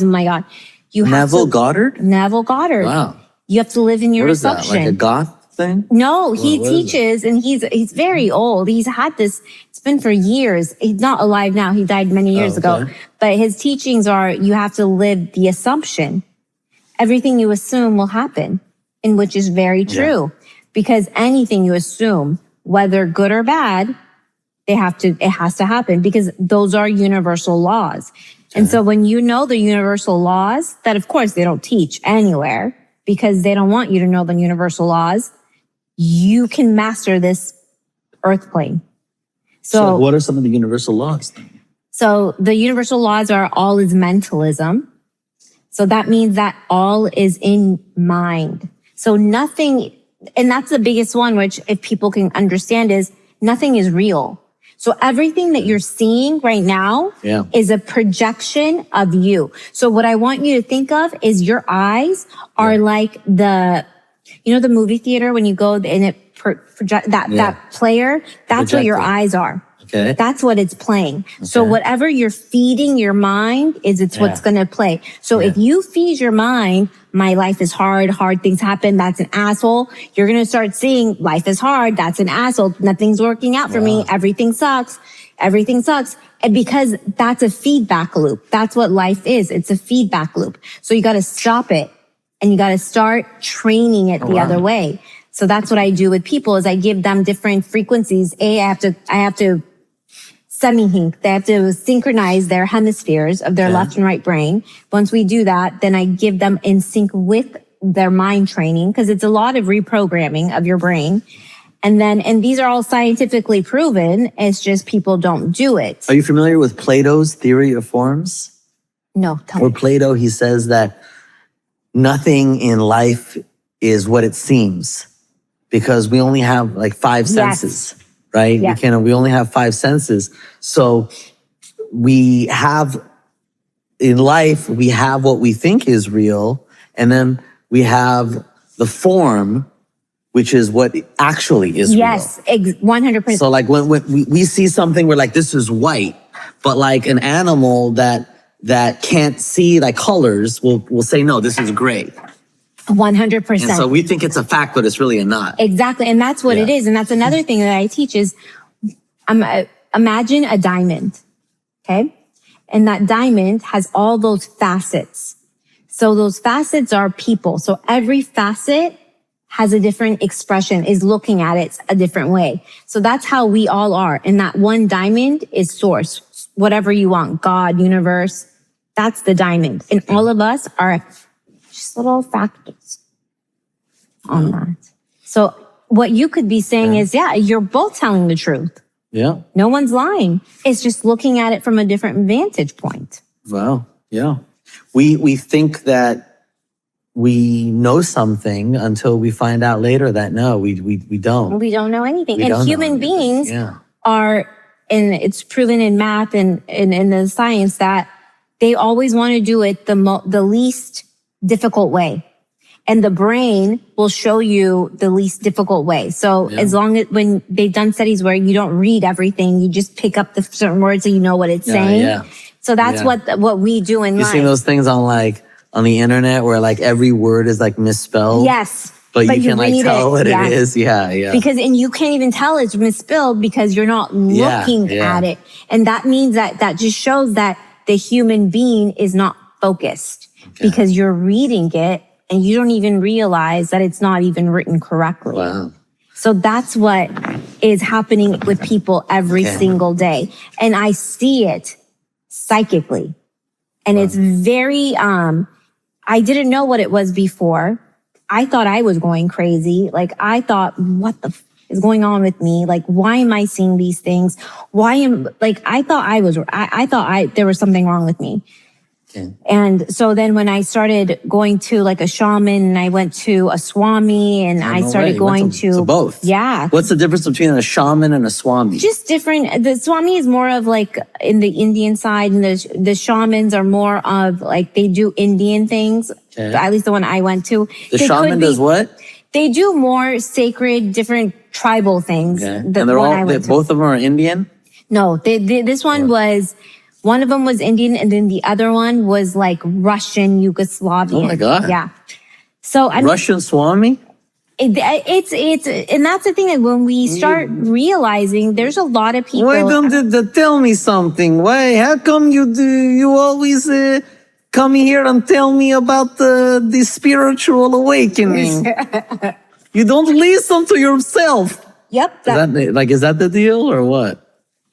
Neville Goddard?
Neville Goddard.
Wow.
You have to live in your assumption.
What is that, like a goth thing?
No, he teaches, and he's very old. He's had this, it's been for years. He's not alive now. He died many years ago. But his teachings are, you have to live the assumption. Everything you assume will happen, and which is very true. Because anything you assume, whether good or bad, it has to happen, because those are universal laws. And so when you know the universal laws, that of course they don't teach anywhere because they don't want you to know the universal laws, you can master this earth plane.
So what are some of the universal laws then?
So the universal laws are all is mentalism. So that means that all is in mind. So nothing, and that's the biggest one, which if people can understand is nothing is real. So everything that you're seeing right now is a projection of you. So what I want you to think of is your eyes are like the movie theater when you go and it project that player, that's what your eyes are.
Okay.
That's what it's playing. Okay. So whatever you're feeding your mind it's what's going to play. So if you feed your mind, my life is hard things happen, that's an asshole. You're going to start seeing life is hard, that's an asshole. Nothing's working out for me. Everything sucks. And because that's a feedback loop. That's what life is. It's a feedback loop. So you got to stop it and you got to start training it the other way. So that's what I do with people is I give them different frequencies. I have to semi-sync. They have to synchronize their hemispheres of their left and right brain. Once we do that, then I give them in sync with their mind training because it's a lot of reprogramming of your brain. And these are all scientifically proven. It's just people don't do it.
Are you familiar with Plato's theory of forms?
No, tell me.
Plato, he says that nothing in life is what it seems because we only have like 5 senses. Right? Yeah. We only have 5 senses. So we have, in life, we have what we think is real. And then we have the form, which is what actually is real.
Yes, 100%.
So like when we see something, we're like, this is white. But like an animal that can't see like colors will say, no, this is gray.
100%.
And so we think it's a fact, but it's really a not.
Exactly. And that's what it is. And that's another thing that I teach is imagine a diamond. Okay. And that diamond has all those facets. So those facets are people. So every facet has a different expression, is looking at it a different way. So that's how we all are. And that one diamond is source, whatever you want, God, universe, that's the diamond. And all of us are just little factors on that. So what you could be saying is, you're both telling the truth.
Yeah.
No one's lying. It's just looking at it from a different vantage point.
Wow. Yeah. We think that we know something until we find out later that no, we don't.
We don't know anything. And human beings are, and it's proven in math and in the science that they always want to do it the least difficult way. And the brain will show you the least difficult way. So as long as when they've done studies where you don't read everything, you just pick up the certain words so you know what it's saying. Yeah. So that's what we do in life.
You seen those things on the internet where like every word is like misspelled?
Yes.
But you can like tell what it is. Yeah.
And you can't even tell it's misspelled because you're not looking at it. And that means that just shows that the human being is not focused because you're reading it and you don't even realize that it's not even written correctly.
Wow.
So that's what is happening with people every single day. And I see it psychically. And it's very, I didn't know what it was before. I thought I was going crazy. Like I thought, what the is going on with me? Like, why am I seeing these things? I thought there was something wrong with me. Okay. And so then when I started going to like a shaman and I went to a swami and I started going to
both.
Yeah.
What's the difference between a shaman and a swami?
Just different. The swami is more of like in the Indian side and the shamans are more of like, they do Indian things. Okay. At least the one I went to.
The shaman does what?
They do more sacred, different tribal things.
Okay. And both of them are Indian?
No, this one was, one of them was Indian and then the other one was like Russian, Yugoslavian.
Oh my God.
Yeah. So
Russian swami?
It's, and that's the thing that when we start realizing there's a lot of people.
Why don't you tell me something? Why? How come you always come here and tell me about the spiritual awakening? You don't listen to yourself.
Yep.
Is that the deal or what?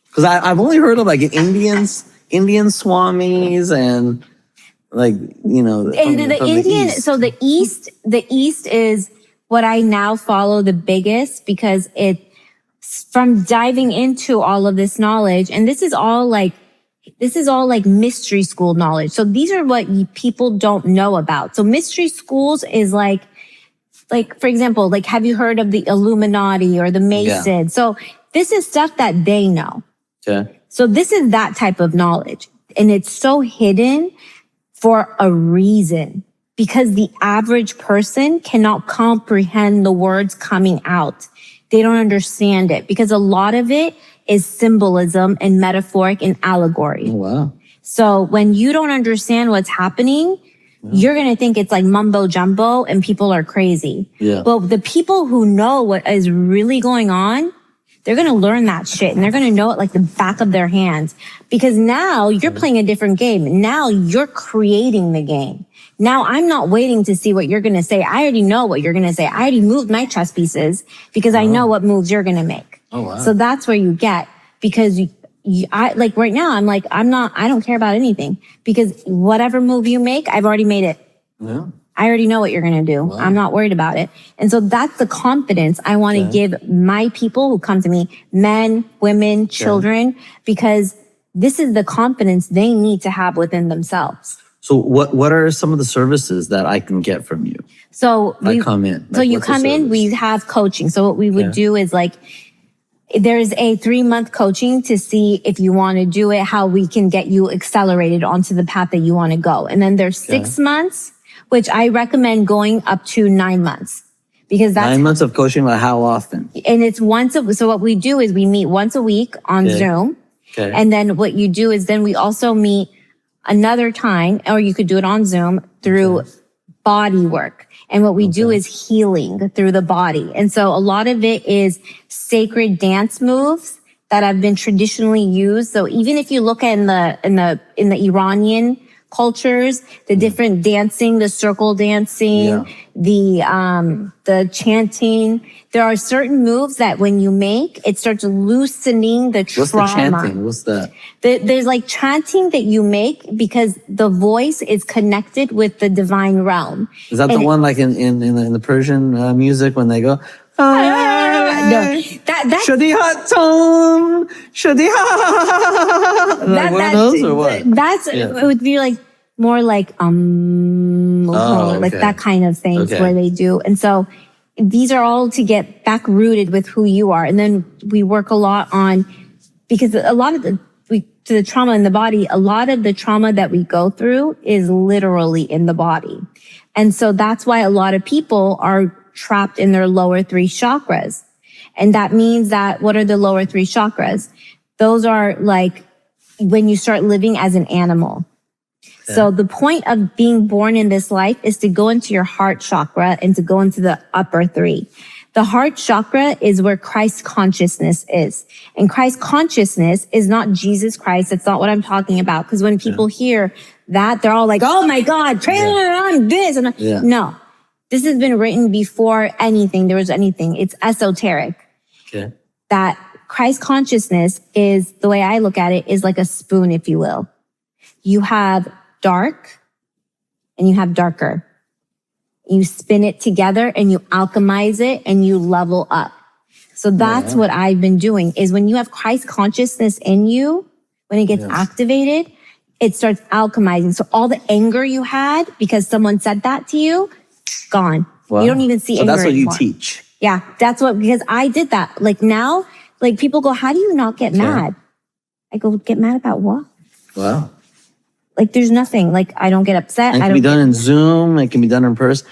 Because I've only heard of like Indian swamis and like,
and the Indian, so the East is what I now follow the biggest because from diving into all of this knowledge, and this is all like mystery school knowledge. So these are what people don't know about. So mystery schools is like, for example, like, have you heard of the Illuminati or the Masons?
Yeah.
So this is stuff that they know.
Okay.
So this is that type of knowledge. And it's so hidden for a reason, because the average person cannot comprehend the words coming out. They don't understand it because a lot of it is symbolism and metaphoric and allegory.
Oh, wow.
So when you don't understand what's happening, you're going to think it's like mumbo jumbo and people are crazy.
Yeah.
But the people who know what is really going on, they're going to learn that shit and they're going to know it like the back of their hands, because now you're playing a different game. Now you're creating the game. Now I'm not waiting to see what you're going to say. I already know what you're going to say. I already moved my chess pieces because I know what moves you're going to make.
Oh, wow.
So that's where you get, because I like right now, I'm like, I don't care about anything, because whatever move you make, I've already made it.
Yeah.
I already know what you're going to do.
Wow.
I'm not worried about it. And so that's the confidence I want to give my people who come to me, men, women, children, because this is the confidence they need to have within themselves.
So what are some of the services that I can get from you?
So
I come in.
So you come in, we have coaching. So what we would do is like, there's a 3-month coaching to see if you want to do it, how we can get you accelerated onto the path that you want to go. And then there's 6 months, which I recommend going up to 9 months, because that's
9 months of coaching. Like how often?
And it's so what we do is we meet once a week on Zoom.
Okay.
And then what you do is then we also meet another time, or you could do it on Zoom through body work. And what we do is healing through the body. And so a lot of it is sacred dance moves that have been traditionally used. So even if you look at in the Iranian cultures, the different dancing, the circle dancing, the chanting, there are certain moves that when you make, it starts loosening the trauma.
What's the chanting? What's that?
There's like chanting that you make because the voice is connected with the divine realm.
Is that the one like in the Persian music when they go?
No, that's
like one of those or what?
It would be like more like like that kind of things where they do. And so these are all to get back rooted with who you are. And then we work a lot on, because a lot of the trauma in the body, a lot of the trauma that we go through is literally in the body. And so that's why a lot of people are trapped in their lower 3 chakras. And that means that, what are the lower 3 chakras? Those are like when you start living as an animal. Okay. So the point of being born in this life is to go into your heart chakra and to go into the upper 3. The heart chakra is where Christ consciousness is. And Christ consciousness is not Jesus Christ. That's not what I'm talking about. Because when people hear that, they're all like, oh my God, pray on this. And no, this has been written before there was anything. It's esoteric.
Okay.
That Christ consciousness is, the way I look at it, is like a spoon, if you will. You have dark and you have darker. You spin it together and you alchemize it and you level up. So that's what I've been doing, is when you have Christ consciousness in you, when it gets activated, it starts alchemizing. So all the anger you had because someone said that to you, gone. Wow. You don't even see anger
that's what
anymore.
You teach.
Yeah, because I did that. Like now, like people go, how do you not get mad? I go, get mad about what?
Wow.
Like there's nothing. Like I don't get upset.
It can be done in Zoom. It can be done in person.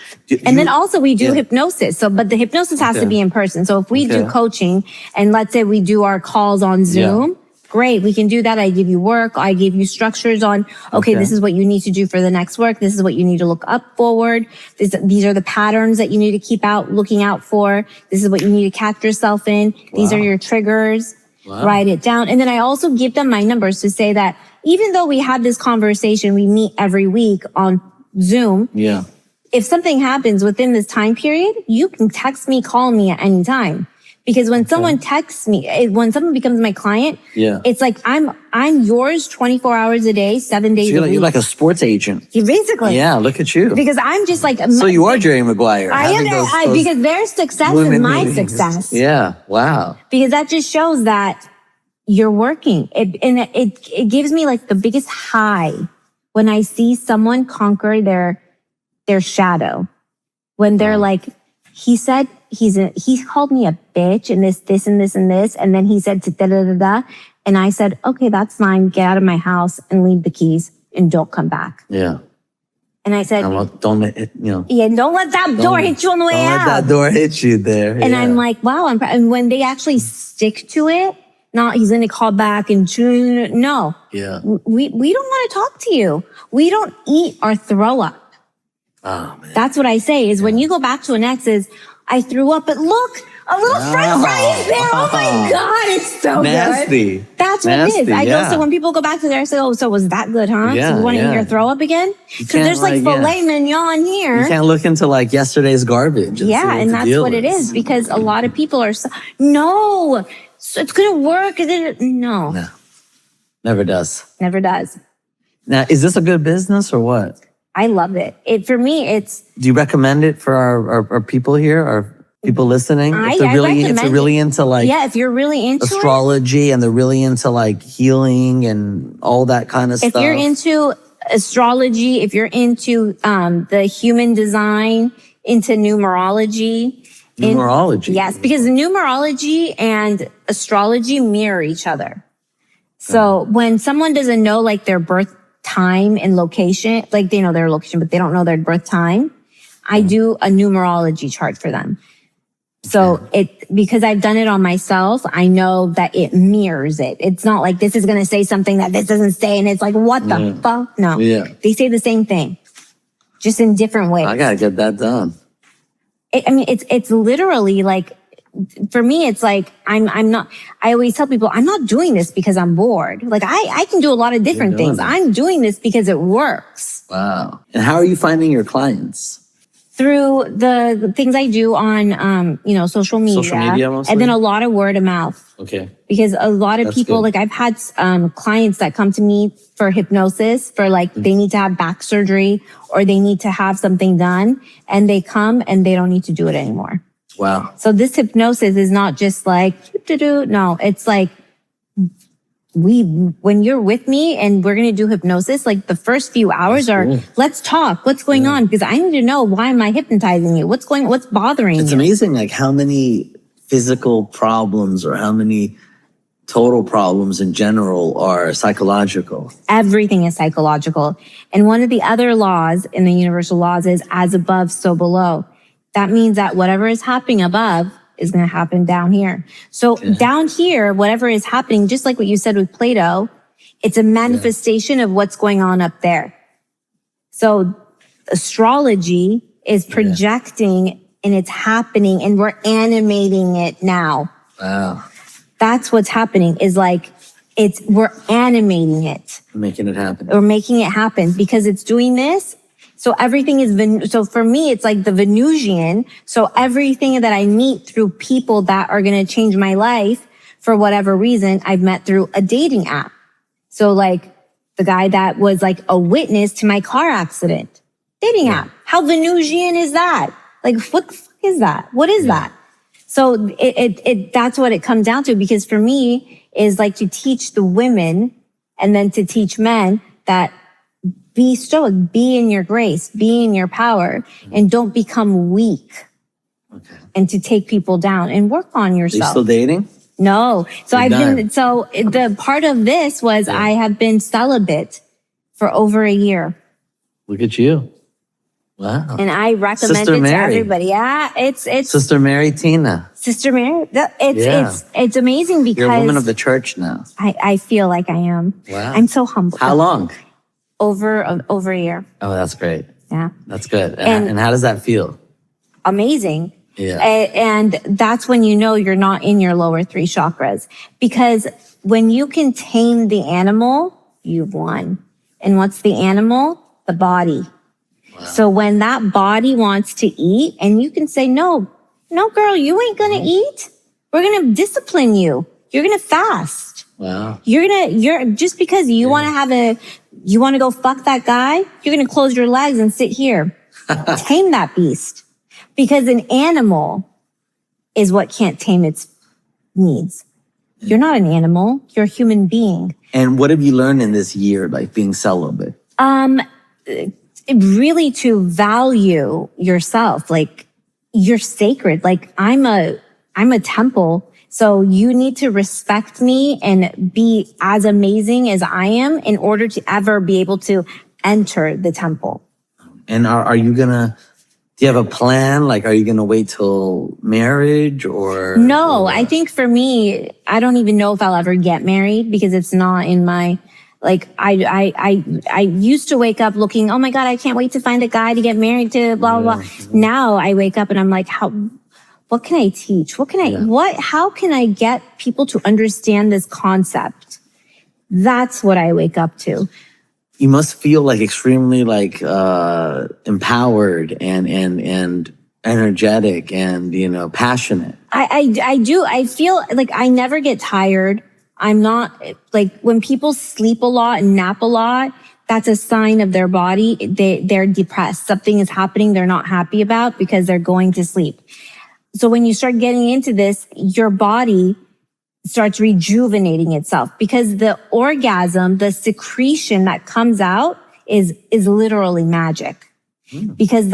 And then also we do hypnosis. So, but the hypnosis has to be in person. So if we do coaching and let's say we do our calls on Zoom, great. We can do that. I give you work. I give you structures on, this is what you need to do for the next work. This is what you need to look up forward. These are the patterns that you need to keep looking out for. This is what you need to catch yourself in. These are your triggers. Write it down. And then I also give them my numbers to say that even though we have this conversation, we meet every week on Zoom. Yeah. If something happens within this time period, you can text me, call me at any time. Because when someone texts me, when someone becomes my client, it's like I'm yours 24 hours a day, 7 days a week.
You're like a sports agent.
Basically.
Yeah, look at you.
Because I'm just like...
So you are Jerry Maguire.
I am, because their success is my success.
Yeah, wow.
Because that just shows that you're working. It gives me like the biggest high when I see someone conquer their shadow. When they're like, he said, he called me a bitch and this and this and this. And then he said, da, da, da, da. And I said, okay, that's fine. Get out of my house and leave the keys and don't come back.
Yeah.
And I said,
don't let it,
don't let that door hit you on the way out.
Don't let that door hit you there.
And I'm like, wow. And when they actually stick to it, not he's going to call back and no.
Yeah.
We don't want to talk to you. We don't eat or throw up.
Oh, man.
That's what I say is when you go back to an ex is, I threw up, but look, a little french fry is there. Oh my God, it's so
nasty.
Good. That's what it is. I go, so when people go back to there, I say, oh, so was that good, huh?
Yeah,
so you want to eat your throw up again? Because there's like filet mignon here.
You can't look into like yesterday's garbage.
And that's what it is because a lot of people are, no, so it's going to work. No.
Never does.
Never does.
Now, is this a good business or what?
I love it. For me, it's...
Do you recommend it for our people here, our people listening?
If they're
really into like...
Yeah, if you're really into
astrology and they're really into like healing and all that kind of stuff.
If you're into astrology, if you're into the human design, into numerology. Yes, because numerology and astrology mirror each other. So when someone doesn't know like their birth time and location, like they know their location, but they don't know their birth time, I do a numerology chart for them. So because I've done it on myself, I know that it mirrors it. It's not like this is going to say something that this doesn't say. And it's like, what the fuck? No, they say the same thing, just in different ways.
I got to get that done.
It's literally like, for me, it's like, I always tell people, I'm not doing this because I'm bored. Like I can do a lot of different things. I'm doing this because it works.
Wow. And how are you finding your clients?
Through the things I do on, social media.
Social media mostly?
And then a lot of word of mouth.
Okay.
Because a lot of people, like I've had, clients that come to me for hypnosis for like, they need to have back surgery or they need to have something done and they come and they don't need to do it anymore.
Wow.
So this hypnosis is not just like, no, it's like when you're with me and we're going to do hypnosis, like the first few hours let's talk. What's going on? Because I need to know, why am I hypnotizing you? What's bothering you?
It's amazing like how many physical problems or how many total problems in general are psychological.
Everything is psychological. And one of the other laws in the universal laws is as above, so below. That means that whatever is happening above is going to happen down here. So down here, whatever is happening, just like what you said with Plato, it's a manifestation of what's going on up there. So astrology is projecting and it's happening and we're animating it now.
Wow.
That's what's happening is like, we're animating it.
Making it happen.
We're making it happen because it's doing this. So everything is, so for me, it's like the Venusian. So everything that I meet through people that are going to change my life for whatever reason, I've met through a dating app. So like the guy that was like a witness to my car accident, dating app. How Venusian is that? Like, what the fuck is that? What is that? So that's what it comes down to, because for me is like to teach the women and then to teach men that be stoic, be in your grace, be in your power, and don't become weak.
Okay.
And to take people down and work on yourself.
Are you still dating?
No. So the part of this was I have been celibate for over a year.
Look at you. Wow.
And I recommend it to everybody. Yeah, it's
Sister Mary Tina.
Sister Mary. It's amazing because
you're a woman of the church now.
I feel like I am.
Wow.
I'm so humble.
How long?
Over a year.
Oh, that's great.
Yeah.
That's good. And how does that feel?
Amazing.
Yeah.
And that's when you know you're not in your lower 3 chakras. Because when you can tame the animal, you've won. And what's the animal? The body. Wow. So when that body wants to eat and you can say, no, girl, you ain't going to eat. We're going to discipline you. You're going to fast.
Wow.
You're just because you want to you want to go fuck that guy, you're going to close your legs and sit here. Tame that beast. Because an animal is what can't tame its needs. You're not an animal. You're a human being.
And what have you learned in this year, like being celibate?
Really to value yourself. Like, you're sacred. Like, I'm a temple. So you need to respect me and be as amazing as I am in order to ever be able to enter the temple.
And are you gonna, do you have a plan? Like, are you gonna wait till marriage or?
No, I think for me, I don't even know if I'll ever get married because it's not in my, like, I used to wake up looking, oh my God, I can't wait to find a guy to get married to, blah, blah, blah. Now I wake up and I'm like, what can I teach? How can I get people to understand this concept? That's what I wake up to.
You must feel like extremely like empowered and energetic and passionate.
I do. I feel like I never get tired. I'm not like when people sleep a lot and nap a lot, that's a sign of their body. They're depressed. Something is happening they're not happy about because they're going to sleep. So when you start getting into this, your body starts rejuvenating itself because the orgasm, the secretion that comes out is literally magic. Because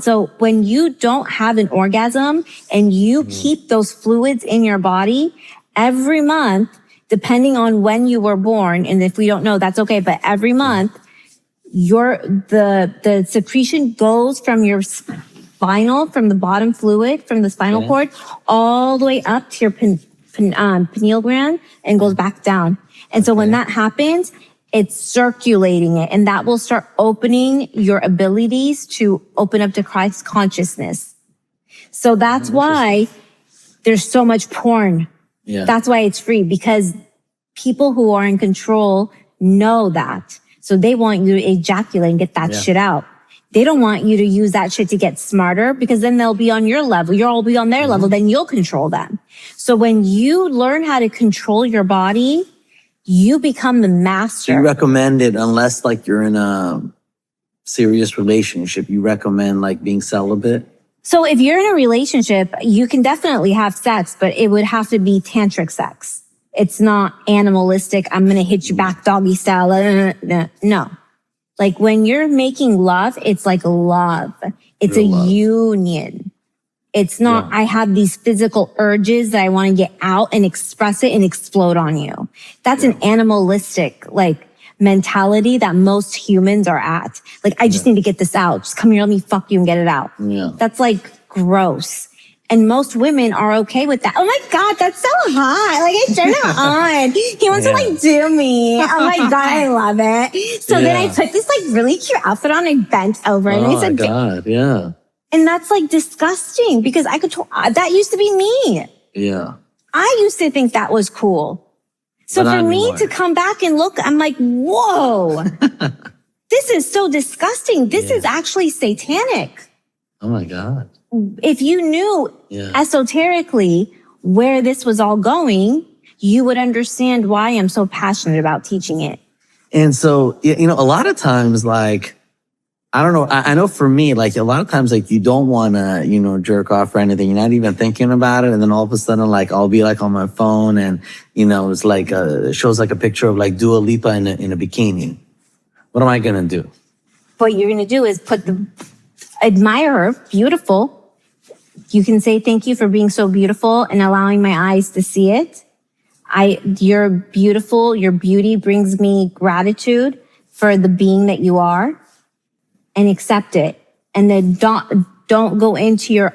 so when you don't have an orgasm and you keep those fluids in your body every month, depending on when you were born, and if we don't know, that's okay, but every month, the secretion goes from your spinal, from the bottom fluid, from the spinal cord, all the way up to your pineal gland and goes back down. And so when that happens, it's circulating it, and that will start opening your abilities to open up to Christ consciousness. So that's why there's so much porn. Yeah. That's why it's free, because people who are in control know that. So they want you to ejaculate and get that shit out. They don't want you to use that shit to get smarter, because then they'll be on your level. You'll be on their level. Then you'll control them. So when you learn how to control your body, you become the master.
You recommend it unless like you're in a serious relationship. You recommend like being celibate?
So if you're in a relationship, you can definitely have sex, but it would have to be tantric sex. It's not animalistic. I'm going to hit you back doggy style. No. Like when you're making love, it's like love. It's real love. Union. It's not, I have these physical urges that I want to get out and express it and explode on you. That's an animalistic, like, mentality that most humans are at. Like, I just need to get this out. Just come here, let me fuck you and get it out. Yeah. That's like gross. And most women are okay with that. Oh my God, that's so hot. Like, I turned it on. He wants to like do me. Oh my God, I love it. So then I put this like really cute outfit on. I bent over and I said,
God, yeah.
And that's like disgusting because I could, that used to be me.
Yeah.
I used to think that was cool. So for me to come back and look, I'm like, whoa, this is so disgusting. This is actually satanic.
Oh my God.
If you knew esoterically where this was all going, you would understand why I'm so passionate about teaching it.
And so, a lot of times, like, I don't know. I know for me, like a lot of times, like you don't want to, jerk off or anything. You're not even thinking about it. And then all of a sudden, like I'll be like on my phone and, it's like, it shows like a picture of like Dua Lipa in a bikini. What am I going to do?
What you're going to do is admire her, beautiful. You can say, thank you for being so beautiful and allowing my eyes to see it. You're beautiful. Your beauty brings me gratitude for the being that you are. And accept it. And then don't go into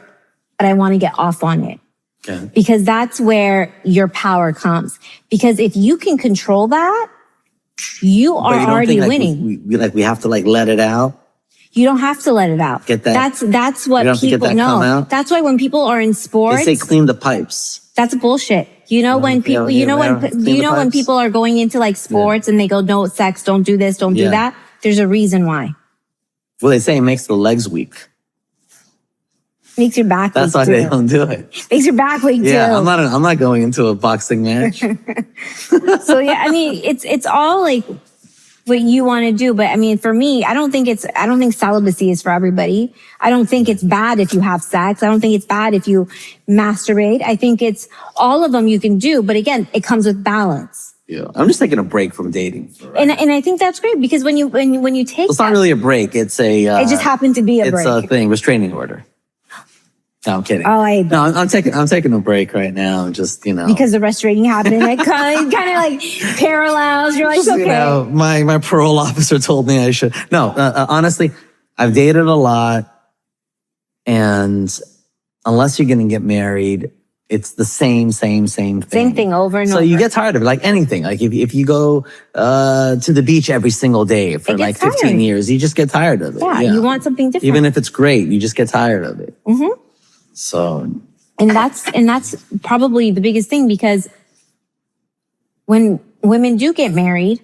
but I want to get off on it. Okay. Because that's where your power comes. Because if you can control that, you are already winning.
We have to like let it out.
You don't have to let it out.
Get that.
That's what people know. That's why when people are in sports,
they say clean the pipes.
That's bullshit. When people, when people are going into like sports and they go, no sex, don't do this, don't do that. There's a reason why.
Well, they say it makes the legs weak.
Makes your back
That's
weak
why
too.
they don't do it.
Makes your back weak
Yeah,
too.
I'm not going into a boxing match.
So yeah, I mean, it's all like what you want to do. But I mean, for me, I don't think celibacy is for everybody. I don't think it's bad if you have sex. I don't think it's bad if you masturbate. I think it's all of them you can do. But again, it comes with balance.
Yeah, I'm just taking a break from dating.
And I think that's great because when you take
It's not really a break. It's a.
it just happened to be a break.
It's a thing. Restraining order. No, I'm kidding.
Oh,
I'm taking a break right now. Just,
because the restraining happened, it kind of like parallels. You're like,
just,
okay.
My parole officer told me I should. No, honestly, I've dated a lot, and unless you're going to get married, it's the same thing. Same
thing over and over.
So you get tired of it, like anything. Like if you go to the beach every single day for like 15 years, you just get tired of it.
Yeah, you want something different.
Even if it's great, you just get tired of it.
Mm-hmm.
So,
and that's probably the biggest thing, because when women do get married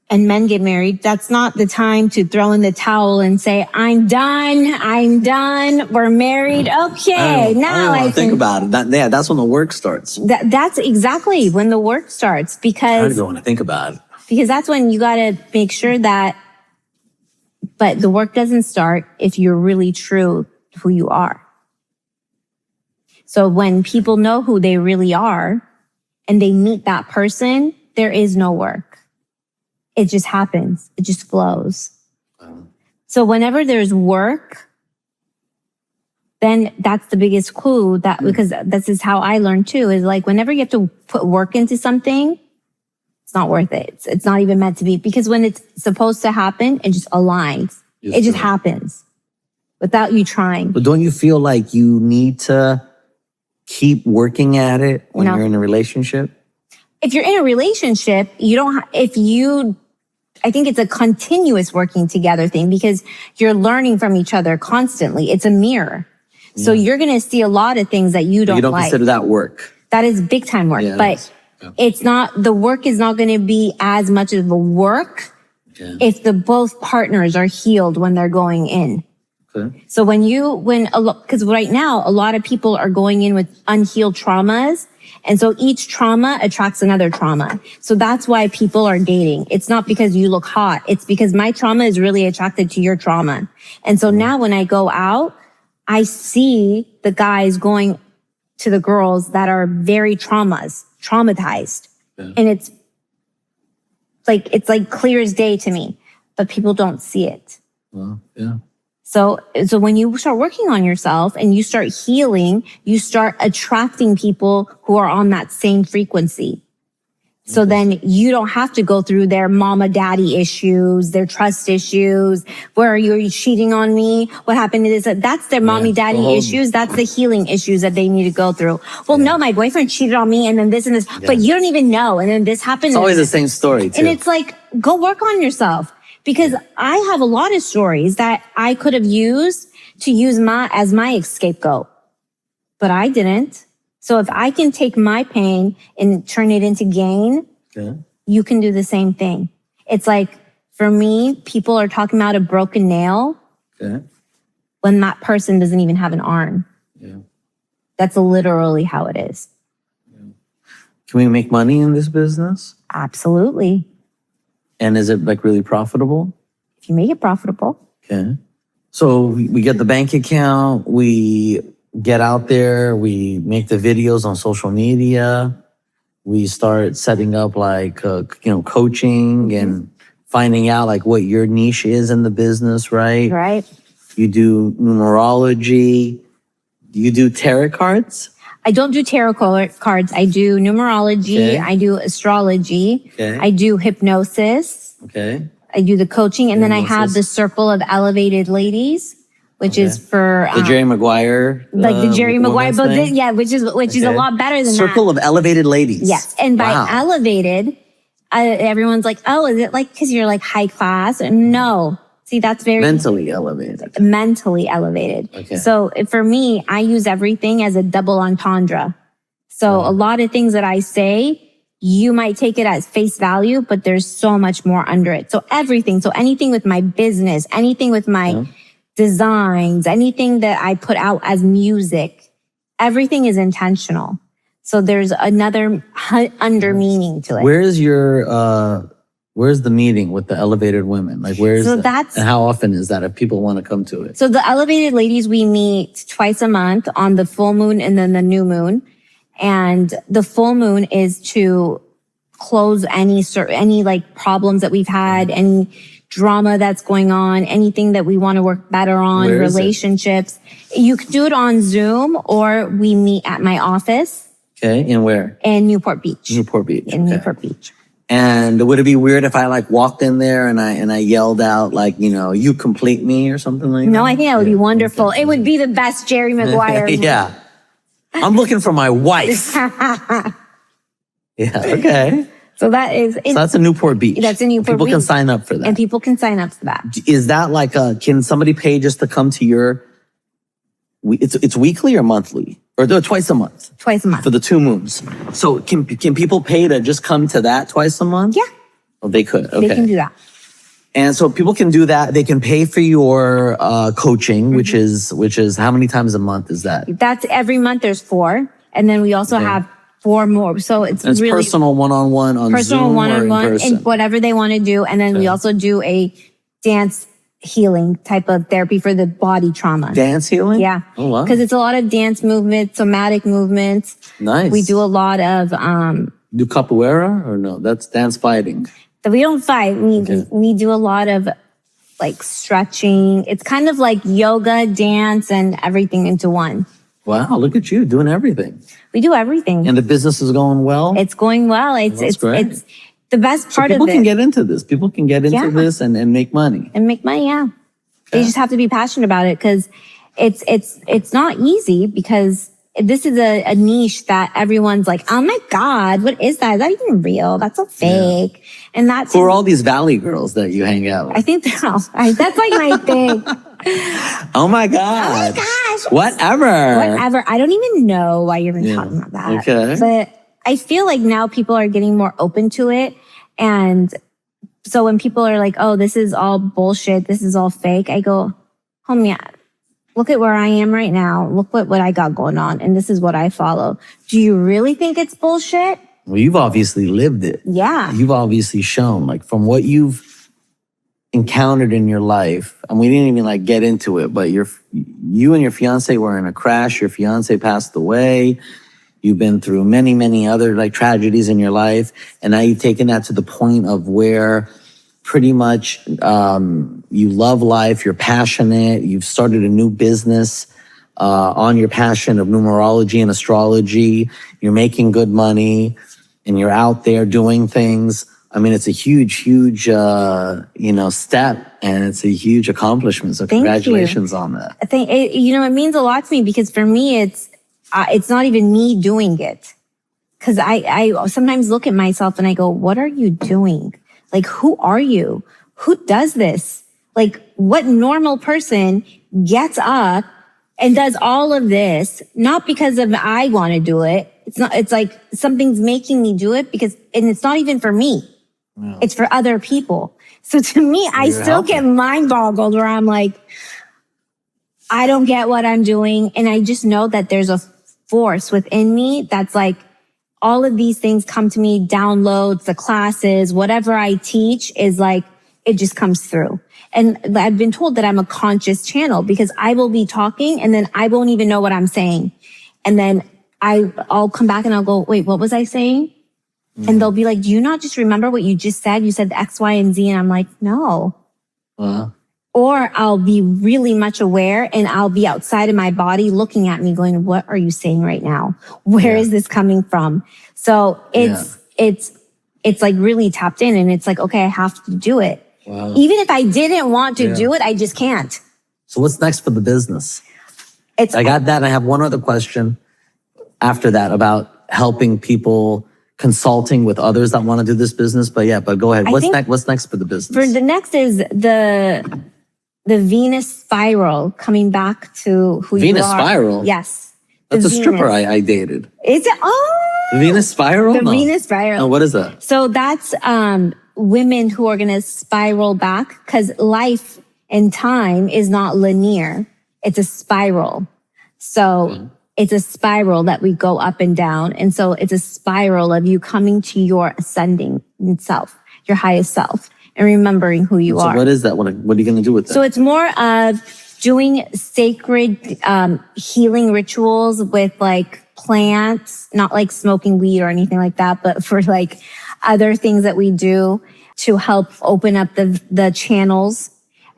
and men get married, that's not the time to throw in the towel and say, I'm done, we're married. Okay, now I
think about it. That's when the work starts.
That's exactly when the work starts, because
I don't want to think about it.
Because that's when you got to make sure that, but the work doesn't start if you're really true to who you are. So when people know who they really are and they meet that person, there is no work. It just happens. It just flows. So whenever there's work, then that's the biggest clue, that because this is how I learned too, is like whenever you have to put work into something, it's not worth it. It's not even meant to be, because when it's supposed to happen, it just aligns. It just happens without you trying.
But don't you feel like you need to keep working at it when you're in a relationship?
If you're in a relationship, I think it's a continuous working together thing, because you're learning from each other constantly. It's a mirror. Yeah. So you're going to see a lot of things that you don't like. You don't
consider that work.
That is big time work, but it's not, the work is not going to be as much of a work if both partners are healed when they're going in. Okay. So because right now, a lot of people are going in with unhealed traumas. And so each trauma attracts another trauma. So that's why people are dating. It's not because you look hot. It's because my trauma is really attracted to your trauma. And so now when I go out, I see the guys going to the girls that are very traumatized. Yeah. And it's like clear as day to me, but people don't see it.
Well, yeah.
So when you start working on yourself and you start healing, you start attracting people who are on that same frequency. So then you don't have to go through their mama daddy issues, their trust issues. Where are you? Are you cheating on me? What happened to this? That's their mommy daddy issues. That's the healing issues that they need to go through. Well, no, my boyfriend cheated on me and then this and this, but you don't even know. And then this happened.
It's always the same story too.
And it's like, go work on yourself. Because I have a lot of stories that I could have used as my scapegoat, but I didn't. So if I can take my pain and turn it into gain, you can do the same thing. It's like, for me, people are talking about a broken nail when that person doesn't even have an arm. Yeah. That's literally how it is.
Yeah. Can we make money in this business?
Absolutely.
And is it like really profitable?
If you make it profitable.
Okay. So we get the bank account, we get out there, we make the videos on social media, we start setting up like, coaching and finding out like what your niche is in the business, right?
Right.
You do numerology. You do tarot cards?
I don't do tarot cards. I do numerology. Okay. I do astrology. Okay. I do hypnosis.
Okay.
I do the coaching. And then I have the Circle of Elevated Ladies, which is for...
the Jerry Maguire.
Like the Jerry Maguire. Which is a lot better than
Circle of Elevated Ladies.
Yes. And by elevated, everyone's like, oh, is it like because you're like high class? No. See, that's very...
Mentally elevated.
Mentally elevated. Okay. So for me, I use everything as a double entendre. So a lot of things that I say, you might take it as face value, but there's so much more under it. So everything. So anything with my business, anything with my designs, anything that I put out as music, everything is intentional. So there's another under meaning to it.
Where's the meeting with the elevated women? Like, and how often is that if people want to come to it?
So the elevated ladies, we meet twice a month on the full moon and then the new moon. And the full moon is to close any like problems that we've had, any drama that's going on, anything that we want to work better on, relationships. You can do it on Zoom or we meet at my office.
Okay. In where?
In Newport Beach.
Newport Beach.
Newport Beach.
And would it be weird if I like walked in there and I yelled out like, you complete me or something like that?
No, I think that would be wonderful. It would be the best Jerry Maguire.
Yeah. I'm looking for my wife. Yeah. Okay.
So that's
a Newport Beach.
That's a Newport
Beach. People can
Beach.
sign up for that.
And people can sign up for that.
Is that like can somebody pay just to come to your, it's weekly or monthly? Or twice a month?
Twice a month.
For the 2 moons. So can people pay to just come to that twice a month?
Yeah.
Oh, they could. Okay.
They can do that.
And so people can do that. They can pay for your coaching, which is how many times a month is that?
That's every month. There's 4. And then we also have 4 more. So it's really
personal one-on-one on
personal
Zoom
one-on-one
or in person.
and whatever they want to do. And then we also do a dance healing type of therapy for the body trauma.
Dance healing?
Yeah.
Oh, wow.
Because it's a lot of dance movements, somatic movements.
Nice.
We do a lot of
do capoeira or no? That's dance fighting.
We don't fight. We do a lot of like stretching. It's kind of like yoga, dance, and everything into one.
Wow, look at you doing everything.
We do everything.
And the business is going well?
It's going well. It's great. It's the best part of it.
People can get into this. People can get into this and make money.
And make money, yeah. They just have to be passionate about it because it's not easy because this is a niche that everyone's like, oh my God, what is that? Is that even real? That's so fake. Yeah. And that's
who are all these Valley girls that you hang out with?
I think they're all, that's like my thing.
Oh my God.
Oh my gosh.
Whatever.
I don't even know why you're even talking about that.
Okay.
But I feel like now people are getting more open to it. And so when people are like, oh, this is all bullshit, this is all fake, I go, homie, look at where I am right now. Look what I got going on. And this is what I follow. Do you really think it's bullshit?
Well, you've obviously lived it.
Yeah.
You've obviously shown, like, from what you've encountered in your life, and we didn't even like get into it, but you and your fiance were in a crash. Your fiance passed away. You've been through many, many other like tragedies in your life. And now you've taken that to the point of where pretty much you love life, you're passionate, you've started a new business on your passion of numerology and astrology, you're making good money, and you're out there doing things. I mean, it's a huge, huge, step, and it's a huge accomplishment. So congratulations on that.
I think, it means a lot to me because for me, it's not even me doing it. Cause I sometimes look at myself and I go, what are you doing? Like, who are you? Who does this? Like, what normal person gets up and does all of this, not because of I want to do it. It's like something's making me do it and it's not even for me. Yeah. It's for other people. So to me, I still get mind boggled where I'm like, I don't get what I'm doing. And I just know that there's a force within me that's like, all of these things come to me, downloads, the classes, whatever I teach is like, it just comes through. And I've been told that I'm a conscious channel because I will be talking and then I won't even know what I'm saying. And then I'll come back and I'll go, wait, what was I saying? Mm. And they'll be like, do you not just remember what you just said? You said X, Y, and Z. And I'm like, no. Or I'll be really much aware and I'll be outside of my body looking at me going, what are you saying right now? Where is this coming from? So it's like really tapped in and it's like, okay, I have to do it. Wow. Even if I didn't want to do it, I just can't.
So what's next for the business? I got that. And I have one other question after that about helping people, consulting with others that want to do this business. But go ahead. What's next for the business?
For the next is the Venus spiral, coming back to who you are.
Venus spiral?
Yes.
That's a stripper I dated.
Is it? Oh!
The Venus spiral?
The Venus spiral.
No, what is that?
So that's women who are going to spiral back because life And time is not linear. It's a spiral. So it's a spiral that we go up and down. And so it's a spiral of you coming to your ascending self, your highest self, and remembering who you are.
So what is that? What are you going to do with that?
So it's more of doing sacred healing rituals with like plants, not like smoking weed or anything like that, but for like other things that we do to help open up the channels.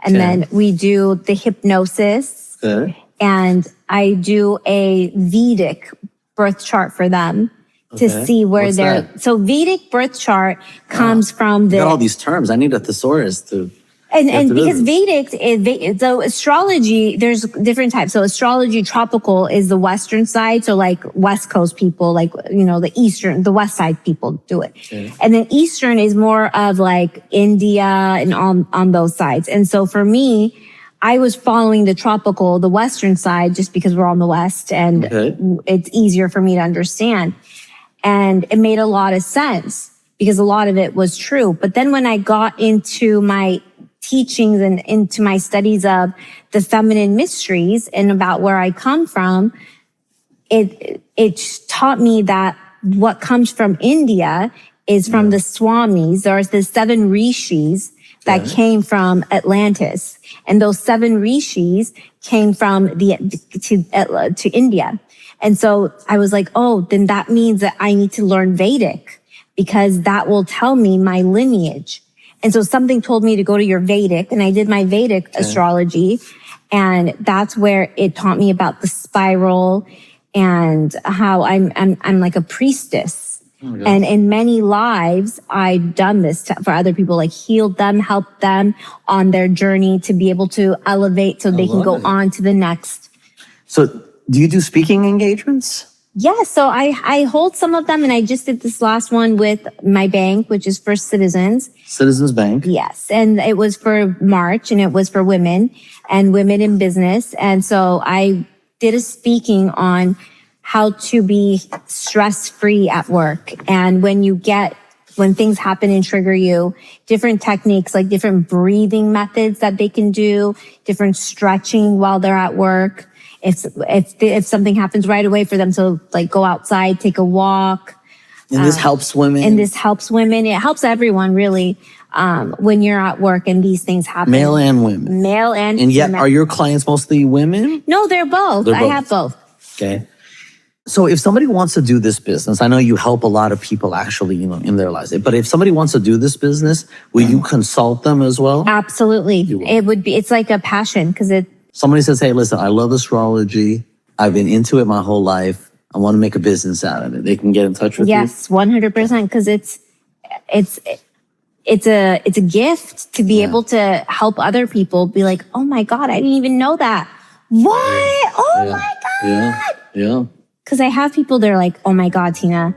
And then we do the hypnosis.
Okay.
And I do a Vedic birth chart for them to see where
What's
they're.
that?
So Vedic birth chart comes from
You got all these terms. I need a thesaurus to.
And because Vedic is, so astrology, there's different types. So astrology tropical is the Western side. So like West Coast people, like, the West side people do it. Okay. And then Eastern is more of like India and on those sides. And so for me, I was following the tropical, the Western side, just because we're on the West and it's easier for me to understand. And it made a lot of sense because a lot of it was true. But then when I got into my teachings and into my studies of the feminine mysteries and about where I come from, it taught me that what comes from India is from the Swamis. There's the 7 rishis that came from Atlantis. And those 7 rishis came from to India. And so I was like, oh, then that means that I need to learn Vedic because that will tell me my lineage. And so something told me to go to your Vedic, and I did my Vedic astrology. And that's where it taught me about the spiral and how I'm like a priestess. And in many lives, I've done this for other people, like healed them, helped them on their journey to be able to elevate so they can go on to the next.
So do you do speaking engagements?
Yeah, so I hold some of them, and I just did this last one with my bank, which is for Citizens.
Citizens Bank.
Yes, and it was for March, and it was for women and women in business. And so I did a speaking on how to be stress-free at work. And when things happen and trigger you, different techniques, like different breathing methods that they can do, different stretching while they're at work. If something happens right away for them, so like go outside, take a walk.
And this helps women.
It helps everyone really when you're at work and these things happen.
Male and women.
And
yet, are your clients mostly women?
No, they're both. I have both.
Okay. So if somebody wants to do this business, I know you help a lot of people actually, in their lives. But if somebody wants to do this business, will you consult them as well?
Absolutely. It's like a passion because
somebody says, hey, listen, I love astrology. I've been into it my whole life. I want to make a business out of it. They can get in touch with you?
Yes, 100%. Because it's a gift to be able to help other people be like, oh my God, I didn't even know that. What? Oh my God.
Yeah.
Because I have people that are like, oh my God, Tina,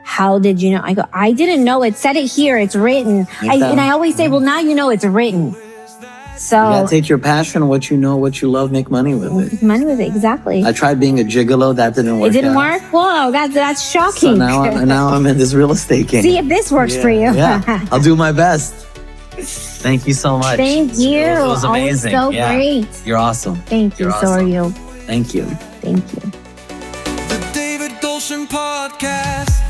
how did you know? I go, I didn't know. It said it here. It's written. And I always say, well, now you know it's written. So
you gotta take your passion, what you know, what you love, make money with it.
Money with it, exactly.
I tried being a gigolo, that didn't work.
It didn't work? Whoa, that's shocking.
So now I'm in this real estate game.
See if this works for you.
Yeah, I'll do my best. Thank you so much.
Thank you.
It was amazing.
So great.
You're awesome.
Thank you. So are you.
Thank you.
Thank you.
The David Golshan Podcast.